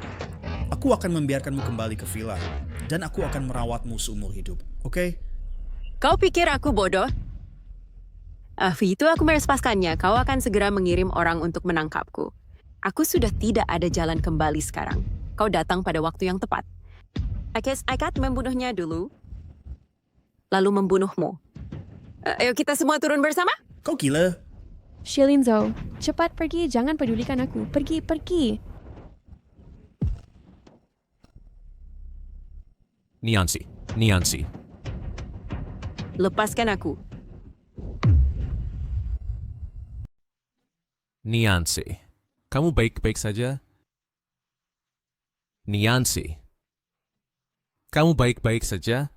aku akan membiarkanmu kembali ke villa. Dan aku akan merawatmu seumur hidup, oke? Kau pikir aku bodoh? Itu aku melepaskannya. Kau akan segera mengirim orang untuk menangkapku. Aku sudah tidak ada jalan kembali sekarang. Kau datang pada waktu yang tepat. Akad membunuhnya dulu, lalu membunuhmu. Ayo kita semua turun bersama? Kau gila? Shilinzo, cepat pergi, jangan pedulikan aku. Pergi. Nianchi. Lepaskan aku. Nianchi. Kamu baik-baik saja? Nianchi. Kamu baik-baik saja?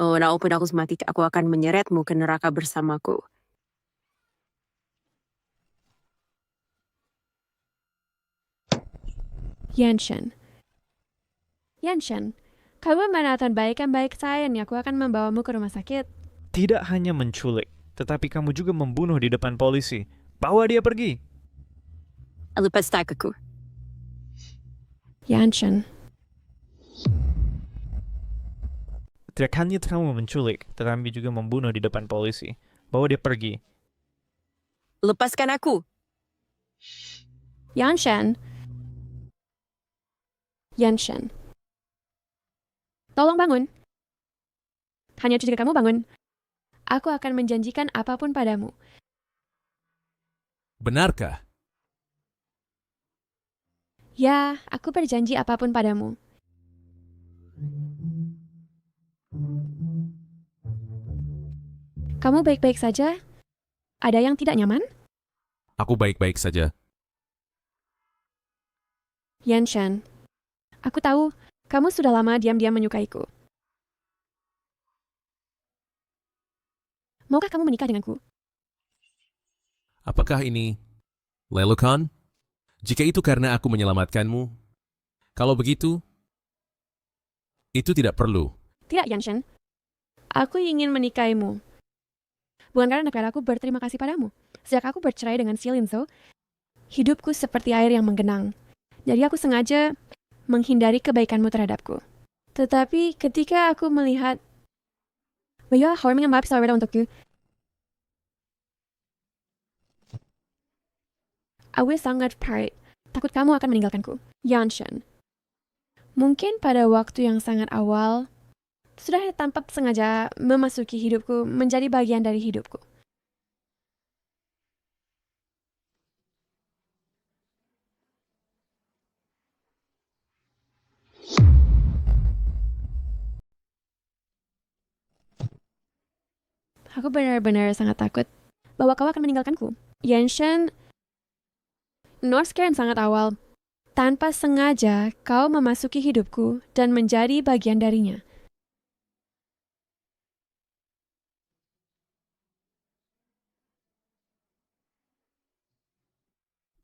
Oh, walaupun aku mati, aku akan menyeretmu ke neraka bersamaku. Yanshan, kamu menatap baik saya nih. Aku akan membawamu ke rumah sakit. Tidak hanya menculik, tetapi kamu juga membunuh di depan polisi. Bawa dia pergi. Lepas aku. Yanshan. Tidak hanya kamu menculik, tetapi juga membunuh di depan polisi. Bawa dia pergi. Lepaskan aku. Yanshan. Tolong bangun. Hanya jika kamu bangun, aku akan menjanjikan apapun padamu. Benarkah? Ya, aku berjanji apapun padamu. Kamu baik-baik saja? Ada yang tidak nyaman? Aku baik-baik saja. Yanshan, aku tahu kamu sudah lama diam-diam menyukaiku. Maukah kamu menikah denganku? Apakah ini lelucon? Jika itu karena aku menyelamatkanmu, kalau begitu, itu tidak perlu. Tidak, Yanshan. Aku ingin menikahimu. Bukan karena aku berterima kasih padamu. Sejak aku bercerai dengan Shilinzo, hidupku seperti air yang menggenang. Jadi aku sengaja menghindari kebaikanmu terhadapku. Tetapi ketika aku melihat bahwa hormon yang maaf saudara untukku, aku sangat pahit. Takut kamu akan meninggalkanku. Yanshan, mungkin pada waktu yang sangat awal, sudah tanpa sengaja memasuki hidupku, menjadi bagian dari hidupku. Aku benar-benar sangat takut bahwa kau akan meninggalkanku. Yanshan, Northcairn sangat awal. Tanpa sengaja, kau memasuki hidupku dan menjadi bagian darinya.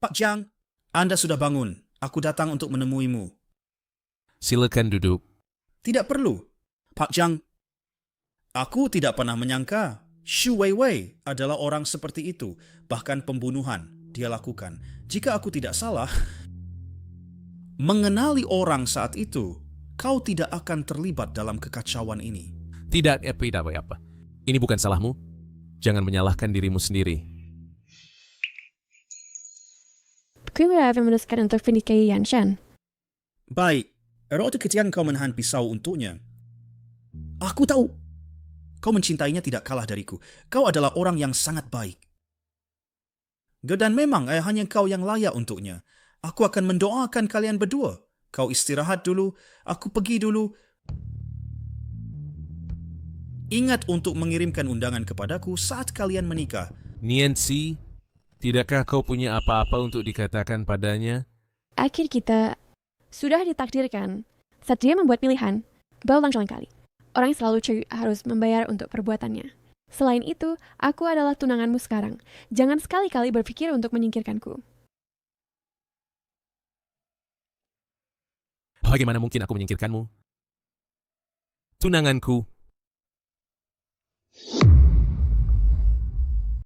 Pak Jiang, Anda sudah bangun. Aku datang untuk menemuimu. Silakan duduk. Tidak perlu. Pak Jiang, aku tidak pernah menyangka Shu Weiwei adalah orang seperti itu. Bahkan pembunuhan dia lakukan. Jika aku tidak salah, mengenali orang saat itu, kau tidak akan terlibat dalam kekacauan ini. Tidak apa. Ini bukan salahmu. Jangan menyalahkan dirimu sendiri. Aku tidak memutuskan untuk menikahi Yanshan. Baik, waktu ketika kau menahan pisau untuknya, aku tahu kau mencintainya tidak kalah dariku. Kau adalah orang yang sangat baik. Dan memang hanya kau yang layak untuknya. Aku akan mendoakan kalian berdua. Kau istirahat dulu, aku pergi dulu. Ingat untuk mengirimkan undangan kepadaku saat kalian menikah. Nianchi, tidakkah kau punya apa-apa untuk dikatakan padanya? Akhir kita sudah ditakdirkan. Saat dia membuat pilihan, berulang kali. Orang yang selalu harus membayar untuk perbuatannya. Selain itu, aku adalah tunanganmu sekarang. Jangan sekali-kali berpikir untuk menyingkirkanku. Bagaimana mungkin aku menyingkirkanmu? Tunanganku